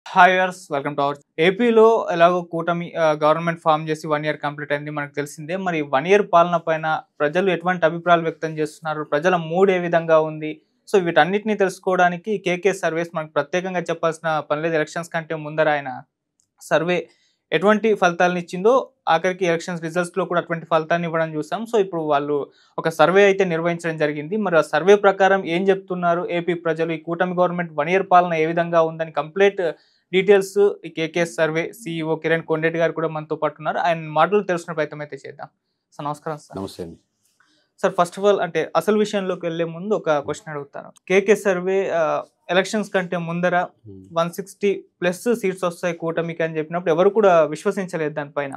Hi viewers, welcome to our ఏపీలో ఎలాగో కూటమి గవర్నమెంట్ ఫామ్ చేసి 1 ఇయర్ కంప్లీట్ అయింది, మనకు తెలిసిందే. మరి 1 ఇయర్ పాలన పైన ప్రజలు ఎటువంటి అభిప్రాయాలు వ్యక్తం చేస్తున్నారు, ప్రజల మూడ్ ఏ విధంగా ఉంది? సో వీటన్నిటిని తెలుసుకోవడానికి కేకే సర్వేస్ మనకు ప్రత్యేకంగా చెప్పాల్సిన పని లేదు. ఎలక్షన్స్ కంటే ముందర ఆయన సర్వే ఎటువంటి ఫలితాలను ఇచ్చిందో ఆఖరికి ఎలక్షన్స్ రిజల్ట్స్లో కూడా అటువంటి ఫలితాన్ని ఇవ్వడం చూసాం. సో ఇప్పుడు వాళ్ళు ఒక సర్వే అయితే నిర్వహించడం జరిగింది. మరి ఆ సర్వే ప్రకారం ఏం చెప్తున్నారు ఏపీ ప్రజలు, ఈ కూటమి గవర్నమెంట్ 1 ఇయర్ పాలన ఏ విధంగా ఉందని కంప్లీట్ డీటెయిల్స్ ఈ KK survey CEO Kiran Kondareddy గారు కూడా మనతో పాటు ఉన్నారు. ఆయన మాటలు తెలుసుకునే ప్రయత్నం అయితే చేద్దాం. సార్ నమస్కారం. సార్ నమస్తే అండి. సార్ ఫస్ట్ ఆఫ్ ఆల్ అంటే అసలు విషయంలోకి వెళ్లే ముందు ఒక క్వశ్చన్ అడుగుతాను. కేకే సర్వే ఎలక్షన్స్ కంటే ముందర 160+ సీట్స్ వస్తాయి కూటమికి అని చెప్పినప్పుడు ఎవరు కూడా విశ్వసించలేదు దానిపైన.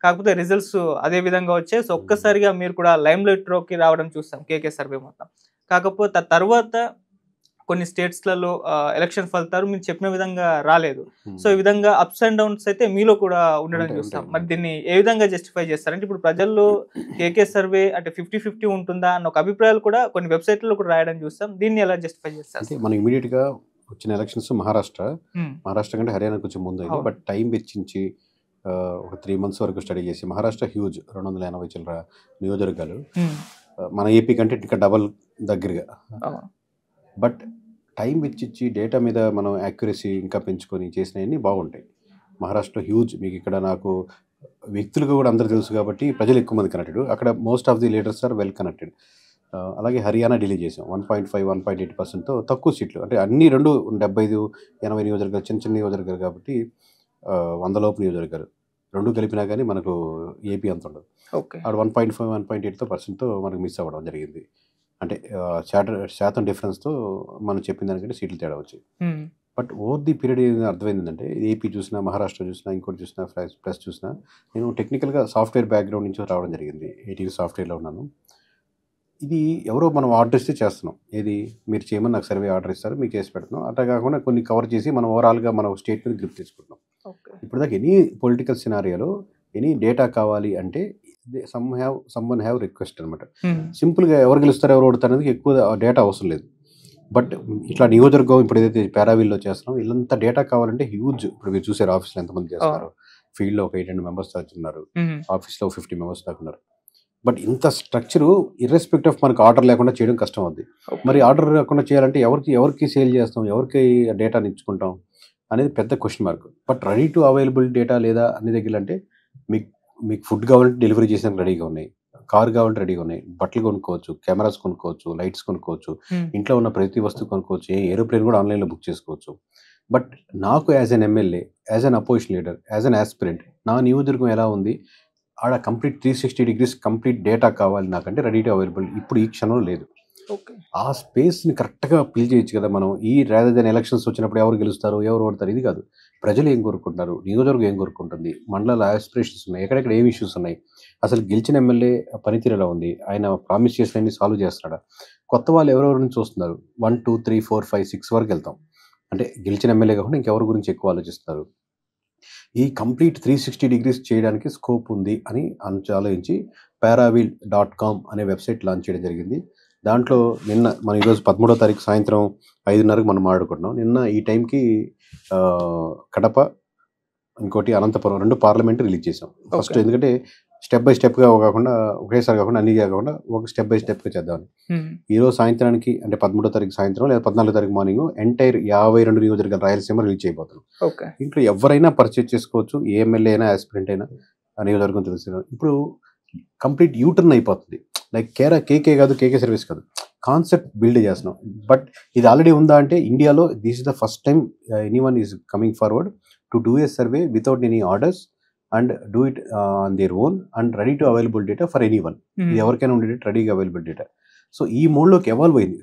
కాకపోతే రిజల్ట్స్ అదే విధంగా వచ్చాయి. సో ఒక్కసారిగా మీరు కూడా లైమ్ లైట్ లోకి రావడం చూస్తాం కేకే సర్వే మొత్తం. కాకపోతే తర్వాత కొన్ని స్టేట్స్లలో ఎలక్షన్ ఫలితాలు మీరు చెప్పిన విధంగా రాలేదు. సో ఈ విధంగా అప్స్ అండ్ డౌన్స్ అయితే మీలో కూడా ఉండడం చూస్తాం. మరి దీన్ని ఏ విధంగా జస్టిఫై చేస్తారంటే ఇప్పుడు ప్రజల్లో కేకే సర్వే అంటే 50-50 ఉంటుందా అన్న ఒక అభిప్రాయాలు కూడా కొన్ని వెబ్సైట్లలో కూడా రాయడం చూస్తాం. దీన్ని ఎలా జస్టిఫై చేస్తారు? అంటే మనం ఇమీడియట్ గా వచ్చిన ఎలక్షన్స్ మహారాష్ట్ర కంటే హర్యానా కొంచెం ముందు అయింది. బట్ టైం వెచ్చించి ఒక 3 months వరకు స్టడీ చేసి మహారాష్ట్ర హ్యూజ్ 280 చిల్లర నియోజకవర్గాలు, మన ఏపీ కంటే ఇంకా డబల్ దగ్గరగా. బట్ టైం వెచ్చిచ్చి డేటా మీద మనం యాక్యురసీ ఇంకా పెంచుకొని చేసినవన్నీ బాగుంటాయి. మహారాష్ట్ర హ్యూజ్, మీకు ఇక్కడ నాకు వ్యక్తులుగా కూడా అందరూ తెలుసు కాబట్టి ప్రజలు ఎక్కువ మంది కనెక్టెడ్. అక్కడ most of the leaders are well connected. అలాగే హర్యానా ఢిల్లీ చేసాం 1.5-1.8%తో తక్కువ సీట్లు, అంటే అన్ని 75-80 నియోజకవర్గాలు, చిన్న చిన్న నియోజకవర్గాలు కాబట్టి 100 లోపు నియోజకవర్గాలు రెండు కలిపినా కానీ మనకు ఏపీ అంత ఉండదు. ఆడ 1.5-1.8%తో మనకు మిస్ అవ్వడం జరిగింది. అంటే శాతం డిఫరెన్స్తో మనం చెప్పిన దానికంటే సీట్లు తేడా వచ్చాయి. బట్ ఓవర్ ది పీరియడ్ అర్థమైంది ఏంటంటే ఏపీ చూసినా, మహారాష్ట్ర చూసినా, ఇంకోటి చూసినా, ప్లస్ చూసినా, నేను టెక్నికల్గా సాఫ్ట్వేర్ బ్యాక్గ్రౌండ్ నుంచి రావడం జరిగింది. 8 years సాఫ్ట్వేర్లో ఉన్నాను. ఇది ఎవరో మనం ఆర్డర్ ఇస్తే చేస్తున్నాం. ఏది మీరు చేయమని నాకు సర్వే ఆర్డర్ ఇస్తారు, మీకు చేసి పెడుతున్నాం. అట్లా కాకుండా కొన్ని కవర్ చేసి మనం ఓవరాల్గా మనం స్టేట్ మీద గ్రిప్ తీసుకుంటున్నాం. ఇప్పుడు దాకా ఎనీ పొలిటికల్ సినారియోలో ఎనీ డేటా కావాలి అంటే సమ్వన్ హ్యావ్ రిక్వెస్ట్ అనమాట. సింపుల్గా ఎవరు గెలుస్తారు, ఎవరు ఓడతారు అనేది ఎక్కువ డేటా అవసరం లేదు. బట్ ఇట్లా నియోజకవర్గం ఇప్పుడు ఏదైతే పారావిల్లో చేస్తున్నాం, ఇల్లంతా డేటా కావాలంటే హ్యూజ్. ఇప్పుడు మీరు చూసారు ఆఫీస్లో ఎంతమంది చేస్తారు, ఫీల్డ్లో ఒక 800 members దాకా ఉన్నారు, ఆఫీస్లో 50 members దాకా ఉన్నారు. బట్ ఇంత స్ట్రక్చరు ఇర్రెస్పెక్ట్ ఆఫ్ మనకు ఆర్డర్ లేకుండా చేయడం కష్టం అవుద్ది. మరి ఆర్డర్ లేకుండా చేయాలంటే ఎవరికి సేల్ చేస్తాం, ఎవరికి డేటాని ఇచ్చుకుంటాం అనేది పెద్ద question mark. But ready to available data లేదా అన్ని దగ్గర అంటే మీకు ఫుడ్ కావాలంటే డెలివరీ చేసేందుకు రెడీగా ఉన్నాయి, కార్ కావాలంటే రెడీగా ఉన్నాయి, బట్టలు కొనుక్కోవచ్చు, కెమెరాస్ కొనుక్కోవచ్చు, లైట్స్ కొనుక్కోవచ్చు, ఇంట్లో ఉన్న ప్రతి వస్తువు కొనుక్కోవచ్చు, ఏరోప్లేన్ కూడా ఆన్లైన్లో బుక్ చేసుకోవచ్చు. బట్ నాకు as an MLA, as an opposition leader, as an aspirant, నా నియోజకవర్గం ఎలా ఉంది, ఆడ కంప్లీట్ 360 degrees కంప్లీట్ డేటా కావాలి నాకంటే రెడీ టు అవైలబుల్ ఇప్పుడు ఈ క్షణంలో లేదు. ఆ స్పేస్ని కరెక్ట్గా ఫిల్ చేయొచ్చు కదా మనం. ఈ రాదర్ దెన్ ఎలక్షన్స్ వచ్చినప్పుడు ఎవరు గెలుస్తారు, ఎవరు ఓడతారు ఇది కాదు. ప్రజలు ఏం కోరుకుంటున్నారు, నియోజకవర్గం ఏం కోరుకుంటుంది, మండలాల ఆస్పిరేషన్స్ ఉన్నాయి, ఎక్కడెక్కడ ఏం ఇష్యూస్ ఉన్నాయి, అసలు గెలిచిన ఎమ్మెల్యే పనితీరు ఎలా ఉంది, ఆయన ప్రామిస్ చేసినవన్నీ సాల్వ్ చేస్తున్నాడా, కొత్త వాళ్ళు ఎవరెవరి నుంచి వస్తున్నారు, 1, 2, 3, 4, 5, 6 వరకు వెళ్తాం. అంటే గెలిచిన ఎమ్మెల్యే కాకుండా ఇంకెవరి గురించి ఎక్కువ ఆలోచిస్తారు. ఈ కంప్లీట్ 360 degrees చేయడానికి స్కోప్ ఉంది అని ఆలోచించి paravil.com అనే వెబ్సైట్ లాంచ్ చేయడం జరిగింది. దాంట్లో నిన్న మనం ఈరోజు 13వ తారీఖు సాయంత్రం 5:30కి మనం మాట్లాడుకుంటున్నాం. నిన్న ఈ టైంకి కడప, ఇంకోటి అనంతపురం 2 పార్లమెంట్ రిలీజ్ చేసాం. ఫస్ట్ ఎందుకంటే స్టెప్ బై స్టెప్గా కాకుండా ఒకేసారి కాకుండా అన్ని కాకుండా ఒక స్టెప్ బై స్టెప్గా చేద్దామని. ఈరోజు సాయంత్రానికి అంటే 13వ తారీఖు సాయంత్రం లేదా 14వ తారీఖు మార్నింగ్ ఎంటైర్ 52 నియోజకవర్గాల రాయలసీమ రిలీజ్ చేయబోతున్నాం. ఇంట్లో ఎవరైనా పర్చేజ్ చేసుకోవచ్చు, ఏ ఎమ్మెల్యే అయినా, ఆస్పిరెంట్ అయినా, నియోజకవర్గం తెలుసు. ఇప్పుడు కంప్లీట్ యూటర్న్ అయిపోతుంది. లైక్ కేకే కాదు, కేకే సర్వీస్ కాదు, కాన్సెప్ట్ బిల్డ్ చేస్తున్నాం. బట్ ఇది ఆల్రెడీ ఉందా అంటే ఇండియాలో this is the first time anyone is coming forward to do a survey without any orders and do it on their own and ready to available data for anyone. ఇది ఎవరికైనా ఉండే రెడీగా available data. So ఈ మోడ్లోకి evolve అయింది.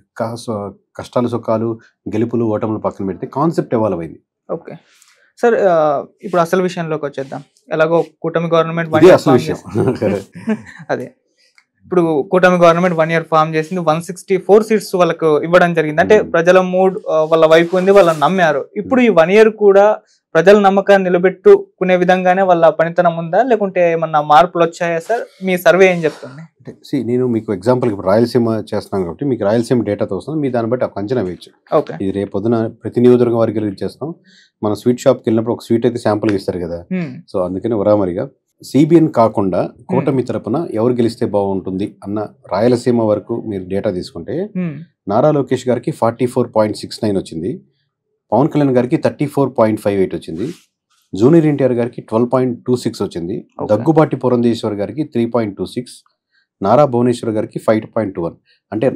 కష్టాలు సుఖాలు, గెలుపులు ఓటములు పక్కన పెడితే కాన్సెప్ట్ ఎవాల్వ్ అయింది. ఓకే సార్, ఇప్పుడు అసలు విషయంలోకి వచ్చేద్దాం. ఎలాగో కూటమి గవర్నమెంట్ అదే ఇప్పుడు కూటమి గవర్నమెంట్ 1 year ఫామ్ చేసింది, 164 seats వాళ్ళకు ఇవ్వడం జరిగింది. అంటే ప్రజల మూడ్ వాళ్ళ వైపు ఉంది, వాళ్ళని నమ్మారు. ఇప్పుడు ఈ 1 year కూడా ప్రజల నమ్మకాన్ని నిలబెట్టుకునే విధంగానే వాళ్ళ పనితనం ఉందా, లేకుంటే ఏమన్నా మార్పులు వచ్చాయా సార్? మీ సర్వే ఏం చెప్తుంది? అంటే నేను మీకు ఎగ్జాంపుల్ ఇప్పుడు రాయలసీమ చేస్తున్నాను కాబట్టి మీకు రాయలసీమ డేటాతో వస్తుంది, మీ దాన్ని బట్టి ఒక అంచనా వేయచ్చు. ఓకే. ఇది రేపు పొద్దున ప్రతి నియోజకవర్గం వారికి రిలీజ్ చేస్తాం. మనం స్వీట్ షాప్కి వెళ్ళినప్పుడు ఒక స్వీట్ అయితే శాంపుల్గా ఇస్తారు కదా, సో అందుకని ఉరామరిగా సిబిఎన్ కాకుండా కూటమి తరపున ఎవరు గెలిస్తే బాగుంటుంది అన్న రాయలసీమ వరకు మీరు డేటా తీసుకుంటే నారా లోకేష్ గారికి 44.69 వచ్చింది, పవన్ కళ్యాణ్ గారికి 34.58 వచ్చింది, జూనియర్ ఎన్టీఆర్ గారికి 12.26 వచ్చింది, దగ్గుబాటి పురంధేశ్వర్ గారికి 3.26, నారా భువనేశ్వర్ గారికి 5.21. అంటే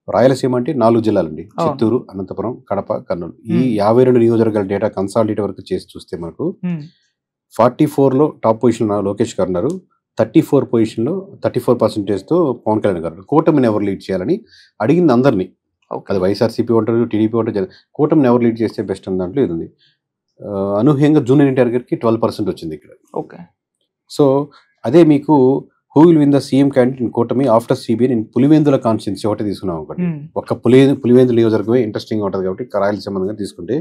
రాయలసీమ అంటే 4 జిల్లాలండి, చిత్తూరు, అనంతపురం, కడప, కర్నూలు. ఈ 52 నియోజకవర్గాల డేటా కన్సాలిడేట్ వరకు చేసి చూస్తే మనకు 44లో టాప్ పొజిషన్ లోకేష్ గారు ఉన్నారు, 34 పొజిషన్లో 34%తో పవన్ కళ్యాణ్ గారు. కూటమిని ఎవరు లీడ్ చేయాలని అడిగింది అందరినీ, అది వైఎస్ఆర్సీపీ ఉంటారు, టీడీపీ ఉంటారు, కూటమిని ఎవరు లీడ్ చేస్తే బెస్ట్ అన్న దాంట్లో ఇది ఉంది. అనూహ్యంగా జూనియర్ ఎన్టీఆర్ గారికి 12% వచ్చింది ఇక్కడ. ఓకే. సో అదే మీకు who will win the CM candidate in కూటమి after CBN in Pulivendula constituency ఒకటి తీసుకున్నాం ఒకటి. ఒక్క పులివెందుల నియోజకవర్గమే ఇంట్రెస్టింగ్ ఉంటుంది కాబట్టి రాయలసీమ తీసుకుంటే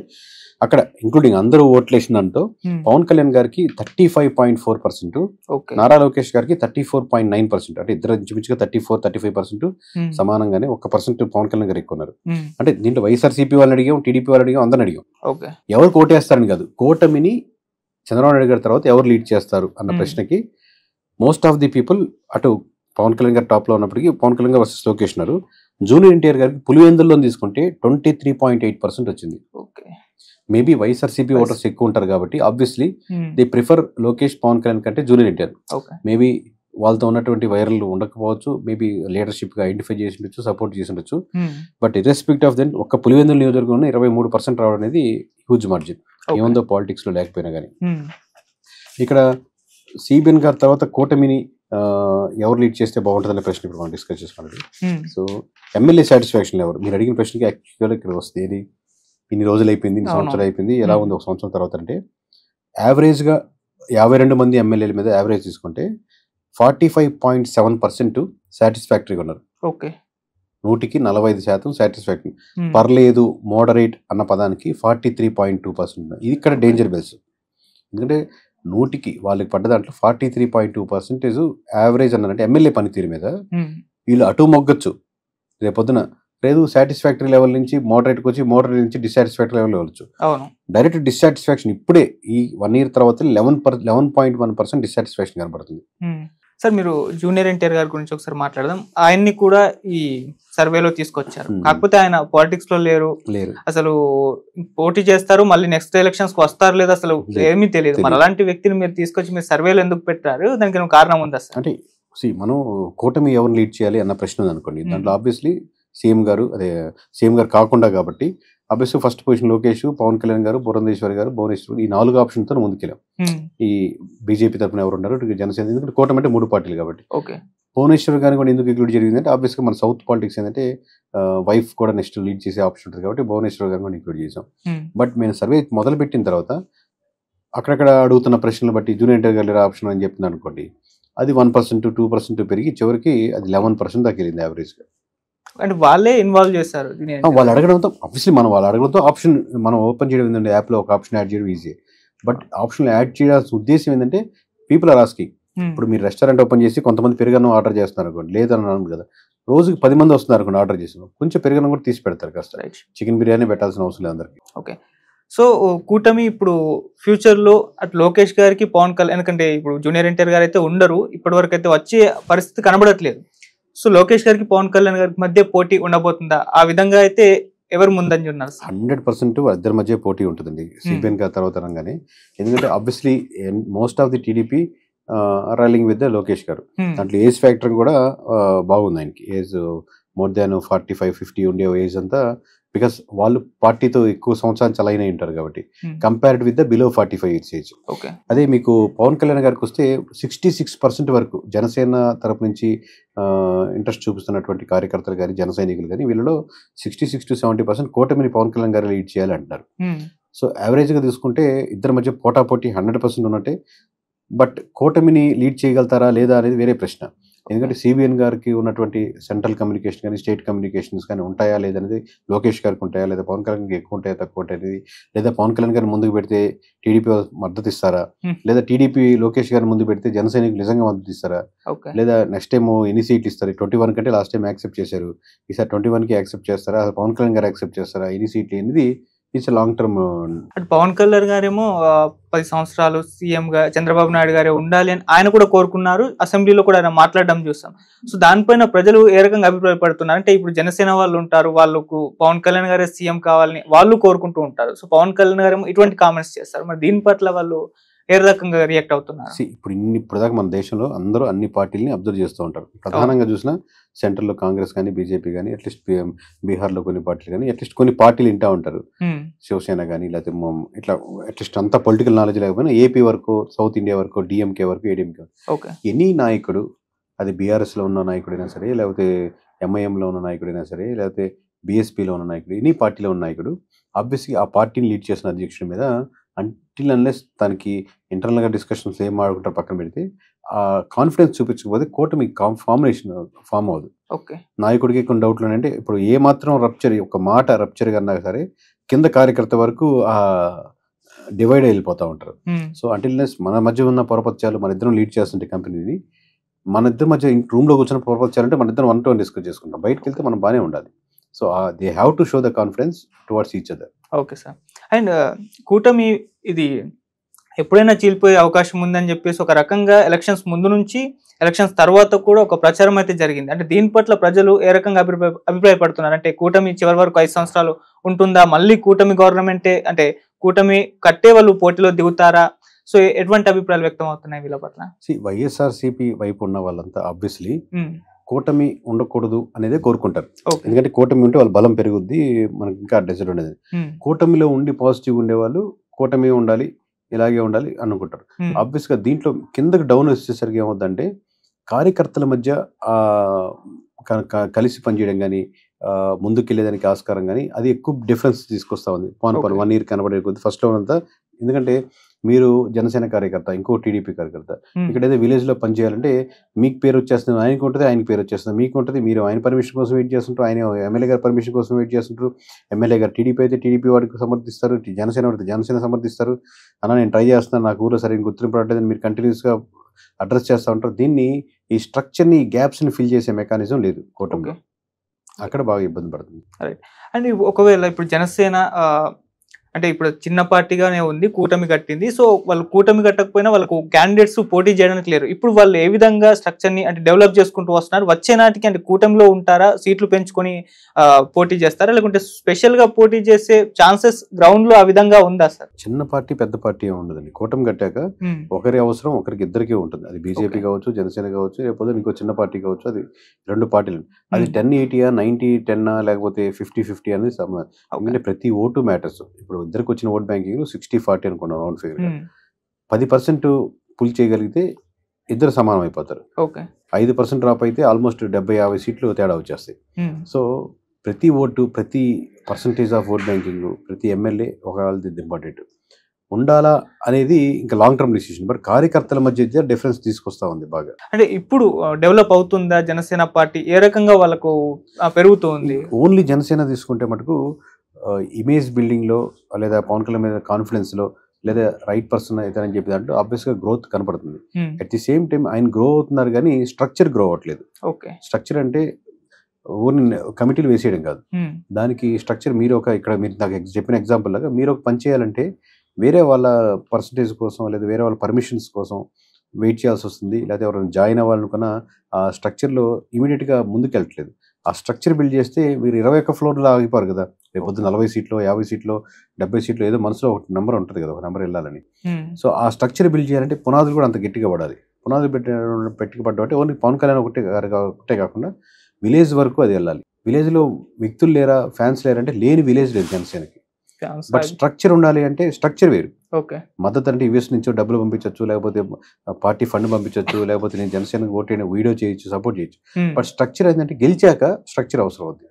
అక్కడ ఇంక్లూడింగ్ అందరూ ఓట్లు వేసిన దాంట్లో పవన్ కళ్యాణ్ గారికి 35.4%, నారా లోకేష్ గారికి 34.9%. అంటే ఇద్దరు ఇంచుమించుగా 34-35% సమానంగానే 1% పవన్ కళ్యాణ్ గారు ఎక్కువ ఉన్నారు. అంటే దీంట్లో వైఎస్ఆర్సీపీ వాళ్ళని అడిగాం, టీడీపీ వాళ్ళని అడిగాం, అందరిని అడిగాం. ఎవరు ఓటేస్తారని కాదు, కూటమిని చంద్రబాబు నాయుడు గారి తర్వాత ఎవరు లీడ్ చేస్తారు అన్న ప్రశ్నకి మోస్ట్ ఆఫ్ ది పీపుల్ అటు పవన్ కళ్యాణ్ గారు టాప్ లో ఉన్నప్పటికీ పవన్ కళ్యాణ్ గారు వర్సెస్ లోకేష్ ఉన్నారు. జూనియర్ ఎన్టీఆర్ గారికి పులివెందుల్లో తీసుకుంటే 23.8% వచ్చింది. మేబీ వైఎస్ఆర్సీపీ ఓటర్స్ ఎక్కువ ఉంటారు కాబట్టి obviously they prefer Lokesh Pawan Kalyan కంటే జూనియర్ ఎన్టీఆర్. మేబీ వాళ్ళతో ఉన్నటువంటి వైరల్ ఉండకపోవచ్చు, మేబీ లీడర్షిప్ గా ఐడెంటిఫై చేసి ఉండొచ్చు, సపోర్ట్ చేసి ఉండొచ్చు. బట్ ఇర్రెస్పెక్ట్ ఆఫ్ దెన్ ఒక్క పులివెందుల నియోజకవర్గంలో 23% రావడం అనేది హ్యూజ్ మార్జిన్, ఏముందో పాలిటిక్స్ లో లేకపోయినా కానీ. ఇక్కడ సిబిఎన్ గారి తర్వాత కూటమిని ఎవరు లీడ్ చేస్తే బాగుంటుందనే ప్రశ్న ఇప్పుడు మనం డిస్కస్ చేసుకోవాలి. సో ఎమ్మెల్యే సాటిస్ఫాక్షన్ ఎవరు, మీరు అడిగిన ప్రశ్నకి యాక్చువల్గా ఇక్కడ వస్తుంది. ఏది ఇన్ని రోజులు అయిపోయింది, ఇన్ని సంవత్సరాలు అయిపోయింది, ఎలా ఉంది ఒక సంవత్సరం తర్వాత అంటే యావరేజ్గా 52 మంది ఎమ్మెల్యేల మీద యావరేజ్ తీసుకుంటే 45.7% సాటిస్ఫాక్టరీగా ఉన్నారు. 100కి 45% సాటిస్ఫాక్టరీ. పర్లేదు, మోడరేట్ అన్న పదానికి 43.2%. ఇది ఇక్కడ డేంజర్ బెల్స్. ఎందుకంటే 100కి వాళ్ళకి పడ్డ దాంట్లో 43.2% యావరేజ్ అన్నారంటే ఎమ్మెల్యే పనితీరు మీద వీళ్ళు అటు మొగ్గచ్చు. రేపొద్దున లేదు సాటిస్ఫాక్టరీ లెవెల్ నుంచి మోడరేట్కి వచ్చి, మోడరేట్ నుంచి డిస్సాటిస్ఫాక్టరీ లెవెల్ వెళ్ళచ్చు. డైరెక్ట్ డిస్సాటిస్ఫాక్షన్ ఇప్పుడే ఈ 1 year తర్వాత 11.1% డిస్సాటిస్ఫాక్షన్ కనబడుతుంది. సార్ మీరు జూనియర్ ఎన్టీఆర్ గారి గురించి ఒకసారి మాట్లాడదాం. ఆయన్ని కూడా ఈ సర్వేలో తీసుకొచ్చారు, కాకపోతే ఆయన పాలిటిక్స్ లో లేరు, అసలు పోటీ చేస్తారు, మళ్ళీ నెక్స్ట్ ఎలక్షన్స్ కి వస్తారు లేదా అసలు ఏమీ తెలియదు. మరి అలాంటి వ్యక్తిని మీరు తీసుకొచ్చి మీరు సర్వేలో ఎందుకు పెట్టారు? దానికి కారణం ఉందా సార్? అంటే మనం కూటమి ఎవరిని లీడ్ చేయాలి అన్న ప్రశ్న ఉంది అనుకోండి, దాంట్లో ఆబ్వియస్లీ సీఎం గారు కాకుండా కాబట్టి obviously first position Lokesh, Pawan Kalyan గారు, పురంధేశ్వరి గారు, భువనేశ్వర్, ఈ 4 ఆప్షన్తో ముందుకెళ్ళాం. ఈ బీజేపీ తరఫున ఎవరు ఉన్నారు, జనసేన, ఎందుకంటే కూటమి అంటే 3 పార్టీలు కాబట్టి. భువనేశ్వర్ గారిని కూడా ఎందుకు ఇంక్లూడ్ జరిగిందంటే ఆబ్వియస్గా మన సౌత్ పాలిటిక్స్ ఏంటంటే వైఫ్ కూడా నెక్స్ట్ లీడ్ చేసే ఆప్షన్ ఉంటుంది కాబట్టి భువనేశ్వర్ గారిని కూడా ఇంక్లూడ్ చేసాం. బట్ మేము సర్వే మొదలు పెట్టిన తర్వాత అక్కడక్కడ అడుగుతున్న ప్రశ్నలు బట్టి జూనియర్ ఎన్టీఆర్ గారు ఆప్షన్ అని చెప్పింది అనుకోండి, అది 1%, 2% పెరిగి చివరికి అది 11% దాకా వెళ్ళింది యావరేజ్గా. అంటే వాళ్ళే ఇన్వాల్వ్ చేస్తారు, వాళ్ళు అడగడంతో ఆబ్వియస్లీ వాళ్ళు అడగడంతో ఆప్షన్ మనం ఓపెన్ చేయడం ఏంటంటే యాప్లో ఒక ఆప్షన్ యాడ్ చేయడం ఈజీ. బట్ ఆప్షన్ యాడ్ చేయాల్సిన ఉద్దేశం ఏంటంటే పీపుల్ ఆర్ ఆస్కింగ్. ఇప్పుడు మీరు రెస్టారెంట్ ఓపెన్ చేసి కొంతమంది పెరుగన్నం ఆర్డర్ చేస్తున్నారు అనుకోండి, లేదన్నాను కదా, రోజుకి 10 మంది వస్తున్నారు అనుకోండి ఆర్డర్ చేసిన, కొంచెం పెరుగన్నం కూడా తీసి పెడతారు కాస్త. చికెన్ బిర్యానీ పెట్టాల్సిన అవసరం లేదు అందరికి. ఓకే. సో కూటమి ఇప్పుడు ఫ్యూచర్ లో అటు లోకేష్ గారికి, పవన్ కళ్యాణ్, ఎందుకంటే ఇప్పుడు జూనియర్ ఎన్టీఆర్ గారు అయితే ఉండరు, ఇప్పటి వరకు అయితే వచ్చే పరిస్థితి కనబడట్లేదు. సో లోకేష్ గారికి, పవన్ కళ్యాణ్ గారికి మధ్య పోటీ ఉండబోతుందా? ఆ విధంగా అయితే ఎవరు ముందంజ ఉన్నారు? 100% ఇద్దరి మధ్య పోటీ ఉంటుందండి సిబిఎన్ గారి తర్వాత అనగానే. ఎందుకంటే obviously most of the TDP running with Lokesh గారు. దాంట్లో ఏజ్ ఫ్యాక్టర్ కూడా బాగుంది ఆయనకి. ఏజ్ మోర్ దాన్ 45-50 ఉండే ఏజ్ అంతా, బికాస్ వాళ్ళు పార్టీతో ఎక్కువ సంవత్సరాలు చలైన ఉంటారు కాబట్టి, compared with the below 45 years age. అదే మీకు పవన్ కళ్యాణ్ గారికి వస్తే 66% వరకు జనసేన తరపు నుంచి ఇంట్రెస్ట్ చూపిస్తున్నటువంటి కార్యకర్తలు కానీ, జన సైనికులు కానీ, వీళ్ళలో 66-70% కూటమిని పవన్ కళ్యాణ్ గారు లీడ్ చేయాలి అంటున్నారు. సో యావరేజ్గా తీసుకుంటే ఇద్దరి మధ్య పోటాపోటీ 100% ఉన్నట్టే. బట్ కూటమిని లీడ్ చేయగలుగుతారా లేదా అనేది వేరే ప్రశ్న. ఎందుకంటే సిబిఎన్ గారికి ఉన్నటువంటి సెంట్రల్ కమ్యూనికేషన్ కానీ స్టేట్ కమ్యూనికేషన్స్ కానీ ఉంటాయా లేదనేది లోకేష్ గారికి ఉంటాయా, లేదా పవన్ కళ్యాణ్ గారికి ఎక్కువ ఉంటాయా తక్కువ ఉంటాయి, లేదా పవన్ కళ్యాణ్ గారిని ముందుకు పెడితే టీడీపీ మద్దతు ఇస్తారా, లేదా టీడీపీ లోకేష్ గారిని ముందు పెడితే జనసైనికులు నిజంగా మద్దతు ఇస్తారా, లేదా నెక్స్ట్ టైం ఎన్ని సీట్లు ఇస్తారు, 21 కంటే లాస్ట్ టైం యాక్సెప్ట్ చేశారు, ఈసారి 21కి యాక్సెప్ట్ చేస్తారా, పవన్ కళ్యాణ్ గారు యాక్సెప్ట్ చేస్తారా, ఎన్ని సీట్లు అనేది ఇట్స్ లాంగ్ టర్మ్. అంటే పవన్ కళ్యాణ్ గారేమో 10 సంవత్సరాలు సీఎంగా చంద్రబాబు నాయుడు గారే ఉండాలి అని ఆయన కూడా కోరుకున్నారు, అసెంబ్లీలో కూడా ఆయన మాట్లాడడం చూస్తాం. సో దానిపైన ప్రజలు ఏ రకంగా అభిప్రాయపడుతున్నారు అంటే, ఇప్పుడు జనసేన వాళ్ళు ఉంటారు, వాళ్ళకు పవన్ కళ్యాణ్ గారే సీఎం కావాలని వాళ్ళు కోరుకుంటూ ఉంటారు. సో పవన్ కళ్యాణ్ గారేమో ఇటువంటి కామెంట్స్ చేస్తారు, మరి దీని పట్ల వాళ్ళు ఏ రకంగా రియాక్ట్ అవుతున్నారు? ఇప్పుడు దాకా మన దేశంలో అందరూ అన్ని పార్టీలని అబ్జర్వ్ చేస్తూ ఉంటారు. ప్రధానంగా చూసినా సెంట్రల్లో కాంగ్రెస్ కానీ బీజేపీ కానీ అట్లీస్ట్ బీహార్లో కొన్ని పార్టీలు కానీ అట్లీస్ట్ కొన్ని పార్టీలు వింటూ ఉంటారు, శివసేన కానీ లేకపోతే ఇట్లా అట్లీస్ట్ అంతా పొలిటికల్ నాలెడ్జ్ లేకపోయినా ఏపీ వరకు, సౌత్ ఇండియా వరకు, డిఎంకే వరకు, ఏడీఎంకే వరకు ఎనీ నాయకుడు, అది బీఆర్ఎస్లో ఉన్న నాయకుడైనా సరే, లేకపోతే ఎంఐఎంలో ఉన్న నాయకుడైనా సరే, లేకపోతే బీఎస్పీలో ఉన్న నాయకుడు, ఎనీ పార్టీలో ఉన్న నాయకుడు ఆబ్వియస్లీ ఆ పార్టీని లీడ్ చేసిన అధ్యక్షుడి మీద అంటిల్ అన్లెస్ తనకి ఇంటర్నల్గా డిస్కషన్స్ ఏం ఆడుకుంటారు పక్కన పెడితే ఆ కాన్ఫిడెన్స్ చూపించకపోతే కూటమి ఫార్ములేషన్ ఫామ్ అవ్వదు. నాయకుడికి కొన్ని డౌట్లు అంటే ఇప్పుడు ఏ మాత్రం రప్చర్, ఒక మాట రప్చర్ కన్నా సరే కింద కార్యకర్త వరకు ఆ డివైడ్ వెళ్ళిపోతూ ఉంటారు. సో అంటిల్ అన్లెస్ మన మధ్య ఉన్న పొరపత్యాలు మన ఇద్దరం లీడ్ చేస్తుంటే కంపెనీని, మన ఇద్దరి మధ్య రూమ్లో కూర్చొని పొరపత్యాలంటే మన ఇద్దరం 1-to-1 డిస్కస్ చేసుకుంటాం, బయటకు వెళ్తే మనం బాగానే ఉండాలి. So they have to show the confidence towards each other. Okay sir. And కూటమి ఇది ఎప్పుడైనా చీలిపోయే అవకాశం ఉందని చెప్పేసి ఒక రకంగా ఎలక్షన్స్ ముందు నుంచి ఎలక్షన్స్ తర్వాత కూడా ఒక ప్రచారం అయితే జరిగింది. అంటే దీని పట్ల ప్రజలు ఏ రకంగా అభిప్రాయపడుతున్నారు అంటే, కూటమి చివరి వరకు 5 సంవత్సరాలు ఉంటుందా, మళ్ళీ కూటమి గవర్నమెంటే అంటే కూటమి కట్టే వాళ్ళు పోటీలో దిగుతారా, సో ఎటువంటి అభిప్రాయాలు వ్యక్తం అవుతున్నాయి వీళ్ళ పట్ల? వైఎస్ఆర్సీపీ వైపు ఉన్న వాళ్ళంతా ఆబ్వియస్లీ కూటమి ఉండకూడదు అనేదే కోరుకుంటారు. ఎందుకంటే కూటమి ఉంటే వాళ్ళ బలం పెరుగుద్ది, మనకి ఇంకా డెసిడ్ ఉండేది. కూటమిలో ఉండి పాజిటివ్ ఉండేవాళ్ళు కూటమి ఉండాలి, ఇలాగే ఉండాలి అనుకుంటారు. ఆబ్వియస్గా దీంట్లో కిందకి డౌన్ వచ్చేసరికి ఏమవుతుందంటే కార్యకర్తల మధ్య కలిసి పనిచేయడం కానీ, ముందుకెళ్ళేదానికి ఆస్కారం కానీ అది ఎక్కువ డిఫరెన్స్ తీసుకొస్తా ఉంది. 1 year కనబడే కొద్ది ఫస్ట్లో అంతా, ఎందుకంటే మీరు జనసేన కార్యకర్త, ఇంకో టీడీపీ కార్యకర్త, ఇక్కడైతే విలేజ్లో పనిచేయాలంటే మీకు పేరు వచ్చేస్తుంది, ఆయనకు ఉంటుంది, ఆయనకి పేరు వచ్చేస్తుంది, మీకు ఉంటుంది, మీరు ఆయన పర్మిషన్ కోసం వెయిట్ చేస్తుంటారు, ఆయన ఎమ్మెల్యే గారి పర్మిషన్ కోసం వెయిట్ చేస్తుంటారు. ఎమ్మెల్యే గారు టీడీపీ అయితే టీడీపీ వాడికి సమర్థిస్తారు, జనసేన వాడితే జనసేన సమర్థిస్తారు. అన్న నేను ట్రై చేస్తున్నాను, నాకు ఊళ్ళో సరైన గుర్తింపు రావట్లేదని మీరు కంటిన్యూస్గా అడ్రస్ చేస్తూ ఉంటారు. దీన్ని ఈ స్ట్రక్చర్ని, ఈ గ్యాప్స్ని ఫిల్ చేసే మెకానిజం లేదు కూటమిలో, అక్కడ బాగా ఇబ్బంది పడుతుంది. అండ్ ఒకవేళ ఇప్పుడు జనసేన అంటే ఇప్పుడు చిన్న పార్టీగానే ఉంది, కూటమి కట్టింది, సో వాళ్ళు కూటమి కట్టకపోయినా వాళ్ళకు క్యాండిడేట్స్ పోటీ చేయడానికి లేరు. ఇప్పుడు వాళ్ళు ఏ విధంగా స్ట్రక్చర్ని అంటే డెవలప్ చేసుకుంటూ వస్తున్నారు, వచ్చే నాటికి అంటే కూటమిలో ఉంటారా, సీట్లు పెంచుకొని పోటీ చేస్తారా, లేకుంటే స్పెషల్గా పోటీ చేసే ఛాన్సెస్ గ్రౌండ్లో ఆ విధంగా ఉందా సార్? చిన్న పార్టీ పెద్ద పార్టీ ఉండదండి. కూటమి కట్టాక ఒకరి అవసరం ఒకరికి ఇద్దరికీ ఉంటుంది. అది బీజేపీ కావచ్చు, జనసేన కావచ్చు, లేకపోతే ఇంకో చిన్న పార్టీ కావచ్చు, అది 2 పార్టీలు. అది 10-80, 90-10 లేకపోతే 50-50 అనేది ఎందుకంటే ప్రతి ఓటు మ్యాటర్స్. ఇప్పుడు ఇద్దరికి వచ్చిన ఓట్ బ్యాంకింగ్ 60-40 అనుకున్నాం రౌండ్ ఫిగర్. 10% పుల్ చేయగలిగితే ఇద్దరు సమానం అయిపోతారు. 5% డ్రాప్ అయితే ఆల్మోస్ట్ 70-50 సీట్లు తేడా వచ్చేస్తాయి. సో ప్రతి ఓటు, ప్రతి పర్సంటేజ్ ఆఫ్ ఓట్ బ్యాంకింగ్, ప్రతి ఎమ్మెల్యే ఒక ఇంపార్టెంట్ ఉండాలా అనేది ఇంకా లాంగ్ టర్మ్ డిసిషన్. బట్ కార్యకర్తల మధ్య డిఫరెన్స్ తీసుకొస్తా ఉంది బాగా. అంటే ఇప్పుడు డెవలప్ అవుతుందా జనసేన పార్టీ, ఏ రకంగా వాళ్ళకు పెరుగుతుంది? ఓన్లీ జనసేన తీసుకుంటే మటుకు ఇమేజ్ బిల్డింగ్లో, లేదా పవన్ కళ్యాణ్ మీద కాన్ఫిడెన్స్లో, లేదా రైట్ పర్సన్ అయితే అని చెప్పి దాంట్లో ఆబ్వియస్గా గ్రోత్ కనపడుతుంది. అట్ ది సేమ్ టైం ఆయన గ్రో అవుతున్నారు కానీ స్ట్రక్చర్ గ్రో అవ్వట్లేదు. స్ట్రక్చర్ అంటే ఓన్లీ కమిటీలు వేసేయడం కాదు, దానికి స్ట్రక్చర్ మీరు ఇక్కడ మీరు నాకు చెప్పిన ఎగ్జాంపుల్ లాగా మీరు ఒక పని చేయాలంటే వేరే వాళ్ళ పర్సంటేజ్ కోసం, లేదా వేరే వాళ్ళ పర్మిషన్స్ కోసం వెయిట్ చేయాల్సి వస్తుంది. లేకపోతే ఎవరైనా జాయిన్ అవ్వాలనుకున్నా ఆ స్ట్రక్చర్లో ఇమీడియట్గా ముందుకు వెళ్ళట్లేదు. ఆ స్ట్రక్చర్ బిల్డ్ చేస్తే మీరు 21 ఫ్లోర్లో ఆగిపోరు కదా. రేపు 40 సీట్లు, 50 సీట్లు, 70 సీట్లు, ఏదో మనసులో ఒక నెంబర్ ఉంటుంది కదా, ఒక నెంబర్ వెళ్ళాలని. సో ఆ స్ట్రక్చర్ బిల్డ్ చేయాలంటే పునాదులు కూడా అంత గట్టిగా పడాలి. పునాదులు పడ్డం అంటే ఓన్లీ పవన్ కళ్యాణ్ ఒకటే కాకుండా విలేజ్ వరకు అది వెళ్ళాలి. విలేజ్లో వ్యక్తులు లేరా, ఫ్యాన్స్ లేరంటే లేని విలేజ్ లేదు జనసేనకి. బట్ స్ట్రక్చర్ ఉండాలి అంటే స్ట్రక్చర్ వేరు. ఓకే. మద్దతు అంటే యూఎస్ నుంచో డబ్బులు పంపించవచ్చు, లేకపోతే పార్టీ ఫండ్ పంపించవచ్చు, లేకపోతే నేను జనసేనకు ఓటైన వీడియో చేయొచ్చు, సపోర్ట్ చేయొచ్చు. బట్ స్ట్రక్చర్ ఏంటంటే గెలిచాక స్ట్రక్చర్ అవసరం అవుతుంది.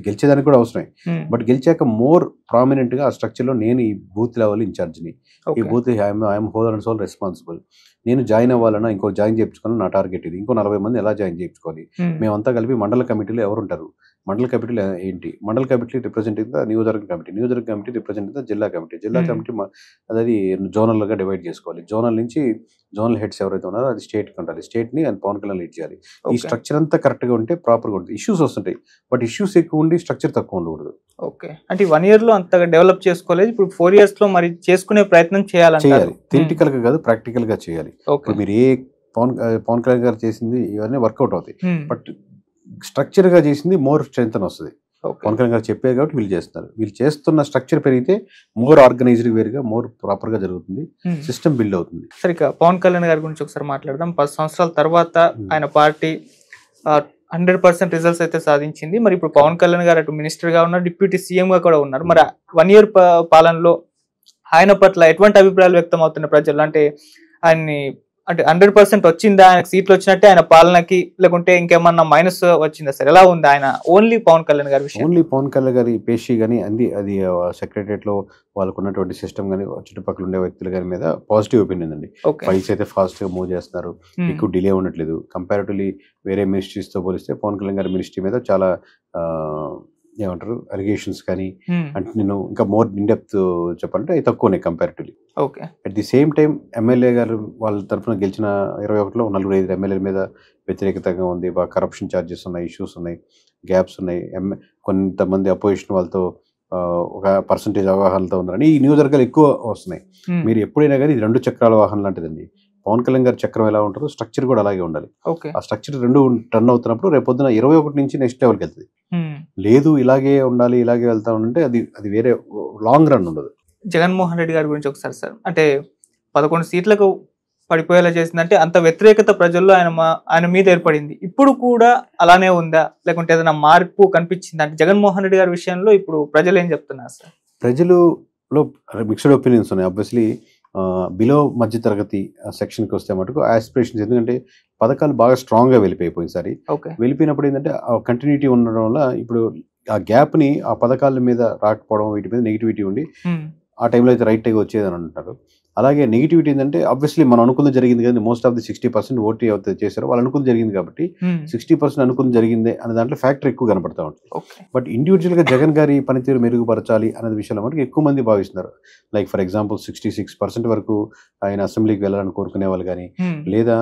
గెలిచేదానికి కూడా అవసరమే. బట్ గెలిచాక మోర్ ప్రామినెంట్ గా ఆ స్ట్రక్చర్ లో నేను ఈ బూత్ లెవెల్ ఇన్ఛార్జ్ని, ఈ booth I'm whole and soul responsible. నేను జాయిన్ అవ్వాలన్నా, ఇంకో జాయిన్ చేయించుకోవాలని నా టార్గెట్ ఇది. ఇంకో 40 మంది ఎలా జాయిన్ చేయించుకోవాలి, మేమంతా కలిపి మండల కమిటీలో ఎవరు ఉంటారు, మండల కమిటీలు ఏంటి, మండల కమిటీ రిప్రజెంటింగ్ ద నియోజకవర్గ కమిటీ, నియోజకవర్గ కమిటీ రిప్రజెంటింగ్ ద జిల్లా కమిటీ, జిల్లా కమిటీ అదే జోనల్ గా డివైడ్ చేసుకోవాలి. జోనల్ నుంచి జోనల్ హెడ్స్ ఎవరైతే ఉన్నారో అది స్టేట్ కి ఉండాలి, స్టేట్ ని అండ్ పవన్ కళ్యాణ్ లీడ్ చేయాలి. ఈ స్ట్రక్చర్ అంతా కరెక్ట్ గా ఉంటే ప్రాపర్ గా ఉంటుంది. ఇష్యూస్ వస్తుంటాయి, బట్ ఇష్యూస్ ఎక్కువ ఉండి స్ట్రక్చర్ తక్కువ ఉండకూడదు. ఓకే. అంటే 1 year లో అంతగా డెవలప్ చేసుకోలేదు, ఇప్పుడు 4 years లో మరి చేసుకునే ప్రయత్నం చేయాలి. థియరిటికల్ గా కాదు, ప్రాక్టికల్ గా చేయాలి. ఇప్పుడు మీరు ఏ పవన్ కళ్యాణ్ గారు చేసింది ఇవన్నీ వర్కౌట్ అవుతాయి, బట్ స్ట్రక్చర్ గా చేసింది మోర్ స్ట్రెంత్ అని వస్తుంది. పవన్ కళ్యాణ్ గారు చెప్పారు కాబట్టి వీళ్ళు చేస్తున్నారు. వీళ్ళు చేస్తున్న స్ట్రక్చర్ పెరిగితే మోర్ ఆర్గనైజ్డ్ వేరుగా మోర్ ప్రాపర్ గా జరుగుతుంది, సిస్టమ్ బిల్డ్ అవుతుంది. సరే, ఇక పవన్ కళ్యాణ్ గారి గురించి ఒకసారి మాట్లాడదాం. 10 సంవత్సరాల తర్వాత ఆయన పార్టీ 100% రిజల్ట్స్ అయితే సాధించింది. మరి ఇప్పుడు పవన్ కళ్యాణ్ గారు అటు మినిస్టర్ గా ఉన్నారు, డిప్యూటీ సీఎం గా కూడా ఉన్నారు. మరి 1 year పాలనలో ఆయన పట్ల ఎటువంటి అభిప్రాయాలు వ్యక్తం అవుతున్నాయి ప్రజలు? అంటే ఆయన్ని అంటే 100% వచ్చిందా, ఆయనకు సీట్లు వచ్చినట్టే ఆయన పాలనకి, లేకుంటే ఇంకేమన్నా మైనస్ వచ్చిందా సార్? ఎలా ఉంది ఆయన ఓన్లీ పవన్ కళ్యాణ్ గారి విషయం? ఓన్లీ పవన్ కళ్యాణ్ గారి పేషీ కానీ అది సెక్రటరియట్ లో వాళ్ళకు ఉన్నటువంటి సిస్టమ్ కానీ చుట్టుపక్కల ఉండే వ్యక్తుల గారి మీద పాజిటివ్ ఒపీనియన్ అండి. ఫైల్స్ అయితే ఫాస్ట్ గా మూవ్ చేస్తున్నారు, ఎక్కువ డిలే ఉండట్లేదు. కంపారిటివ్లీ వేరే మినిస్ట్రీస్ తో పోలిస్తే పవన్ కళ్యాణ్ గారి మినిస్ట్రీ మీద చాలా ఏమంటారు అలిగేషన్స్ కానీ, అంటే నేను ఇంకా మోర్ ఇన్ డెప్త్ చెప్పాలంటే అవి తక్కువనే comparatively. At the same time MLA గారు వాళ్ళ తరఫున గెలిచిన 21లో 4-5 ఎమ్మెల్యేల మీద వ్యతిరేకతగా ఉంది. బాగా కరప్షన్ ఛార్జెస్ ఉన్నాయి, ఇష్యూస్ ఉన్నాయి, గ్యాప్స్ ఉన్నాయి. కొంతమంది అపోజిషన్ వాళ్ళతో ఒక పర్సంటేజ్ అవగాహనలతో ఉన్నారని ఈ నియోజకవర్గాలు ఎక్కువ వస్తున్నాయి. మీరు ఎప్పుడైనా కానీ ఇది 2 చక్రాల వాహనం లాంటిదండి. పవన్ కళ్యాణ్ గారి చక్రం ఎలా ఉంటుందో స్ట్రక్చర్ కూడా అలాగే ఉండాలి. ఆ స్ట్రక్చర్ 2 టర్న్ అవుతున్నప్పుడు రేపొద్దున 21 నుంచి నెక్స్ట్ లెవెల్కి వెళ్తుంది. లేదు ఇలాగే ఉండాలి, ఇలాగే వెళ్తా ఉంటే అది వేరే లాంగ్ రన్ ఉండదు. జగన్మోహన్ రెడ్డి గారి గురించి ఒకసారి సార్, అంటే 11 సీట్లకు పడిపోయేలా చేసిందంటే అంత వ్యతిరేకత ప్రజల్లో ఆయన మీద ఏర్పడింది. ఇప్పుడు కూడా అలానే ఉందా, లేకుంటే ఏదైనా మార్పు కనిపించింది? అంటే జగన్మోహన్ రెడ్డి గారి విషయంలో ఇప్పుడు ప్రజలు ఏం చెప్తున్నారు సార్? ప్రజలు మిక్స్డ్ ఒపీనియన్స్ ఉన్నాయి. ఆబ్వియస్లీ బిలో మధ్య తరగతి సెక్షన్కి వస్తే మటుకు ఆస్పిరేషన్స్, ఎందుకంటే పథకాలు బాగా స్ట్రాంగ్ గా వెళ్ళిపోయిపోయింది. సరే వెళ్ళిపోయినప్పుడు ఏంటంటే కంటిన్యూటీ ఉండడం వల్ల ఇప్పుడు ఆ గ్యాప్ ని ఆ పథకాల మీద రాకపోవడం, వీటి మీద నెగిటివిటీ ఉండి ఆ టైంలో అయితే రైట్ టైగా వచ్చేదని అంటారు. అలాగే నెగిటివిటీ ఏంటంటే ఆబ్వియస్లీ మనం అనుకుంది జరిగింది కానీ మోస్ట్ ఆఫ్ ది 60% ఓటీ అయితే చేశారు, వాళ్ళు అనుకుంది జరిగింది కాబట్టి 60% అనుకుంది జరిగింది అనే దాంట్లో ఫ్యాక్టర్ ఎక్కువ కనపడతా ఉంటుంది. బట్ ఇండివిజువల్ గా జగన్ గారి పనితీరు మెరుగుపరచాలి అనే విషయంలో మనకి ఎక్కువ మంది భావిస్తున్నారు. లైక్ ఫర్ ఎగ్జాంపుల్ 66% వరకు ఆయన అసెంబ్లీకి వెళ్ళాలని కోరుకునే వాళ్ళు కానీ, లేదా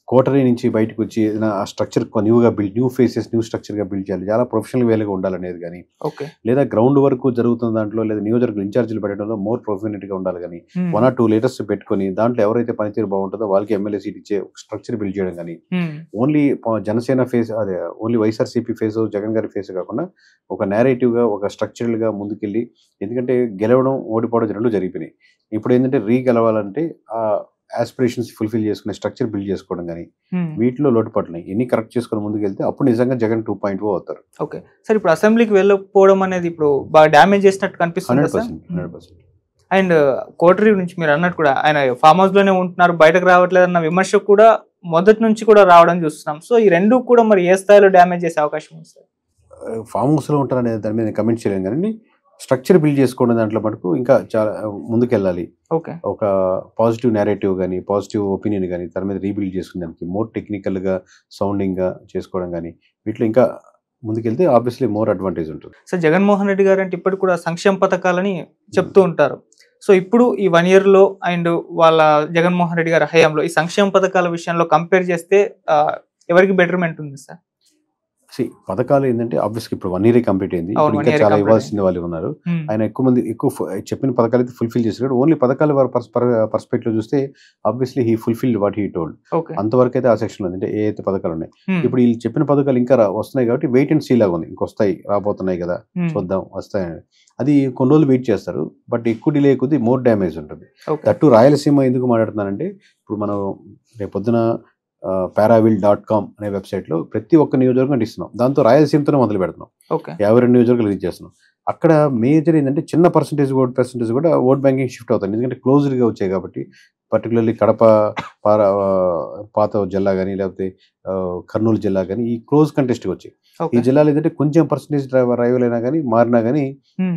కోటరీ నుంచి బయటకు వచ్చి ఆ structure new faces new structure గా బిల్డ్ చేయాలి, చాలా ప్రొఫెషనల్ వేలుగా ఉండాలనేది కానీ, లేదా గ్రౌండ్ వరకు జరుగుతున్న దాంట్లో లేదా నియోజకవర్గ ఇన్ఛార్జీలు పెట్టడంలో మోర్ ప్రొఫెషనల్ గా ఉండాలి కానీ, 1 or 2 లీడర్స్ పెట్టుకుని దాంట్లో ఎవరైతే పనితీరు బాగుంటుందో వాళ్ళకి ఎమ్మెల్యే సీట్ ఇచ్చే స్ట్రక్చర్ బిల్డ్ చేయడం కానీ, ఓన్లీ జనసేన ఫేస్ అదే ఓన్లీ వైఎస్ఆర్సీపీ ఫేస్ జగన్ గారి ఫేస్ కాకుండా ఒక నేరేటివ్ గా ఒక స్ట్రక్చరల్ గా ముందుకెళ్ళి, ఎందుకంటే గెలవడం ఓడిపోవడం 2 జరిగిపోయినాయి. ఇప్పుడు ఏంటంటే గెలవాలంటే ఆ ఆస్పిరేషన్స్ ఫుల్ఫిల్ చేసుకునే స్ట్రక్చర్ బిల్డ్ చేసుకోవడం కానీ, వీటిలో లోటుపట్టినాయి ఎన్ని కరెక్ట్ చేసుకుని ముందుకు వెళ్తే అప్పుడు నిజంగా జగన్ 2.0 అవుతారు. ఓకే సార్, ఇప్పుడు అసెంబ్లీకి వెళ్ళకపోవడం అనేది ఇప్పుడు బాగా డ్యామేజ్ చేసినట్టు కనిపిస్తుంది. 100%. అండ్ కోటరీ నుంచి మీరు అన్నట్టు కూడా ఆయన ఫామ్ హౌస్ లోనే ఉంటున్నారు, బయటకు రావట్లేదు అన్న విమర్శ కూడా మొదటి నుంచి కూడా రావడం చూస్తున్నాం. సో ఈ 2 కూడా మరి ఏ స్థాయిలో డ్యామేజ్ చేసే అవకాశం ఉంది సార్? ఫామ్ హౌస్ లో ఉంటారనే దాని మీద కమెంట్ చేయలేం కానీ స్ట్రక్చర్ బిల్డ్ చేసుకోవడం దాంట్లో మటుకు ఇంకా చాలా ముందుకెళ్ళాలి. ఒక పాజిటివ్ నేరేటివ్ కానీ, పాజిటివ్ ఒపీనియన్ కానీ దాని మీద రీబిల్డ్ చేసుకునే దానికి మోర్ టెక్నికల్ గా సౌండింగ్ గా చేసుకోవడం కానీ, వీటిలో ఇంకా ముందుకెళ్తే ఆబ్వియస్లీ మోర్ అడ్వాంటేజ్ ఉంటుంది. సో జగన్మోహన్ రెడ్డి గారు అంటే ఇప్పటికి కూడా సంక్షేమ పథకాలని చెప్తూ ఉంటారు. సో ఇప్పుడు ఈ 1 year లో అండ్ వాళ్ళ జగన్మోహన్ రెడ్డి గారి హయాంలో ఈ సంక్షేమ పథకాల విషయంలో కంపేర్ చేస్తే ఎవరికి బెటర్మెంట్ ఉంది సార్? పథకాలు ఏంటంటే ఆబ్వియస్గా ఇప్పుడు 1 year కంప్లీట్ అయింది, ఇంకా చాలా ఇవ్వాల్సిన వాళ్ళు ఉన్నారు. ఆయన ఎక్కువ చెప్పిన పథకాలు అయితే ఫుల్ఫిల్ చేశారు. ఓన్లీ పథకాల పర్స్పెక్టివ్ చూస్తే obviously he fulfilled what he told. అంతవరకు అయితే ఆ సెక్షన్ లో అంటే ఏ అయితే పథకాలు ఉన్నాయి. ఇప్పుడు వీళ్ళు చెప్పిన పథకాలు ఇంకా వస్తున్నాయి కాబట్టి వెయిట్ అండ్ సీ లాగా ఉంది. ఇంకొస్తాయి, రాబోతున్నాయి కదా, చూద్దాం వస్తాయని. అది కొన్ని రోజులు వెయిట్ చేస్తారు, బట్ ఎక్కువ డిలే కొద్ది మోర్ డ్యామేజ్ ఉంటుంది. దట్టు రాయలసీమ ఎందుకు మాట్లాడుతున్నానంటే ఇప్పుడు మనం రేపొద్దున paravil.com అనే వెబ్సైట్ లో ప్రతి ఒక్క నియోజకవర్గం ఇస్తున్నాం. దాంతో రాయలసీమతోనే మొదలు పెడుతున్నాం. 52 నియోజకవర్గాలు రీచ్ చేస్తున్నాం. అక్కడ మేజర్ ఏంటంటే చిన్న పర్సంటేజ్ కూడా ఓట్ బ్యాంకింగ్ షిఫ్ట్ అవుతుంది. ఎందుకంటే క్లోజ్డ్‌గా వచ్చాయి కాబట్టి. పర్టిక్యులర్‌లీ కడప, పార పాత జిల్లా గాని, లేకపోతే కర్నూలు జిల్లా గాని ఈ క్లోజ్ కంటెస్ట్‌గా వచ్చాయి. ఈ ఓకే. జిల్లాలో ఏంటంటే కొంచెం పర్సంటేజ్ రైవల్ అయినా గాని, మారినా గాని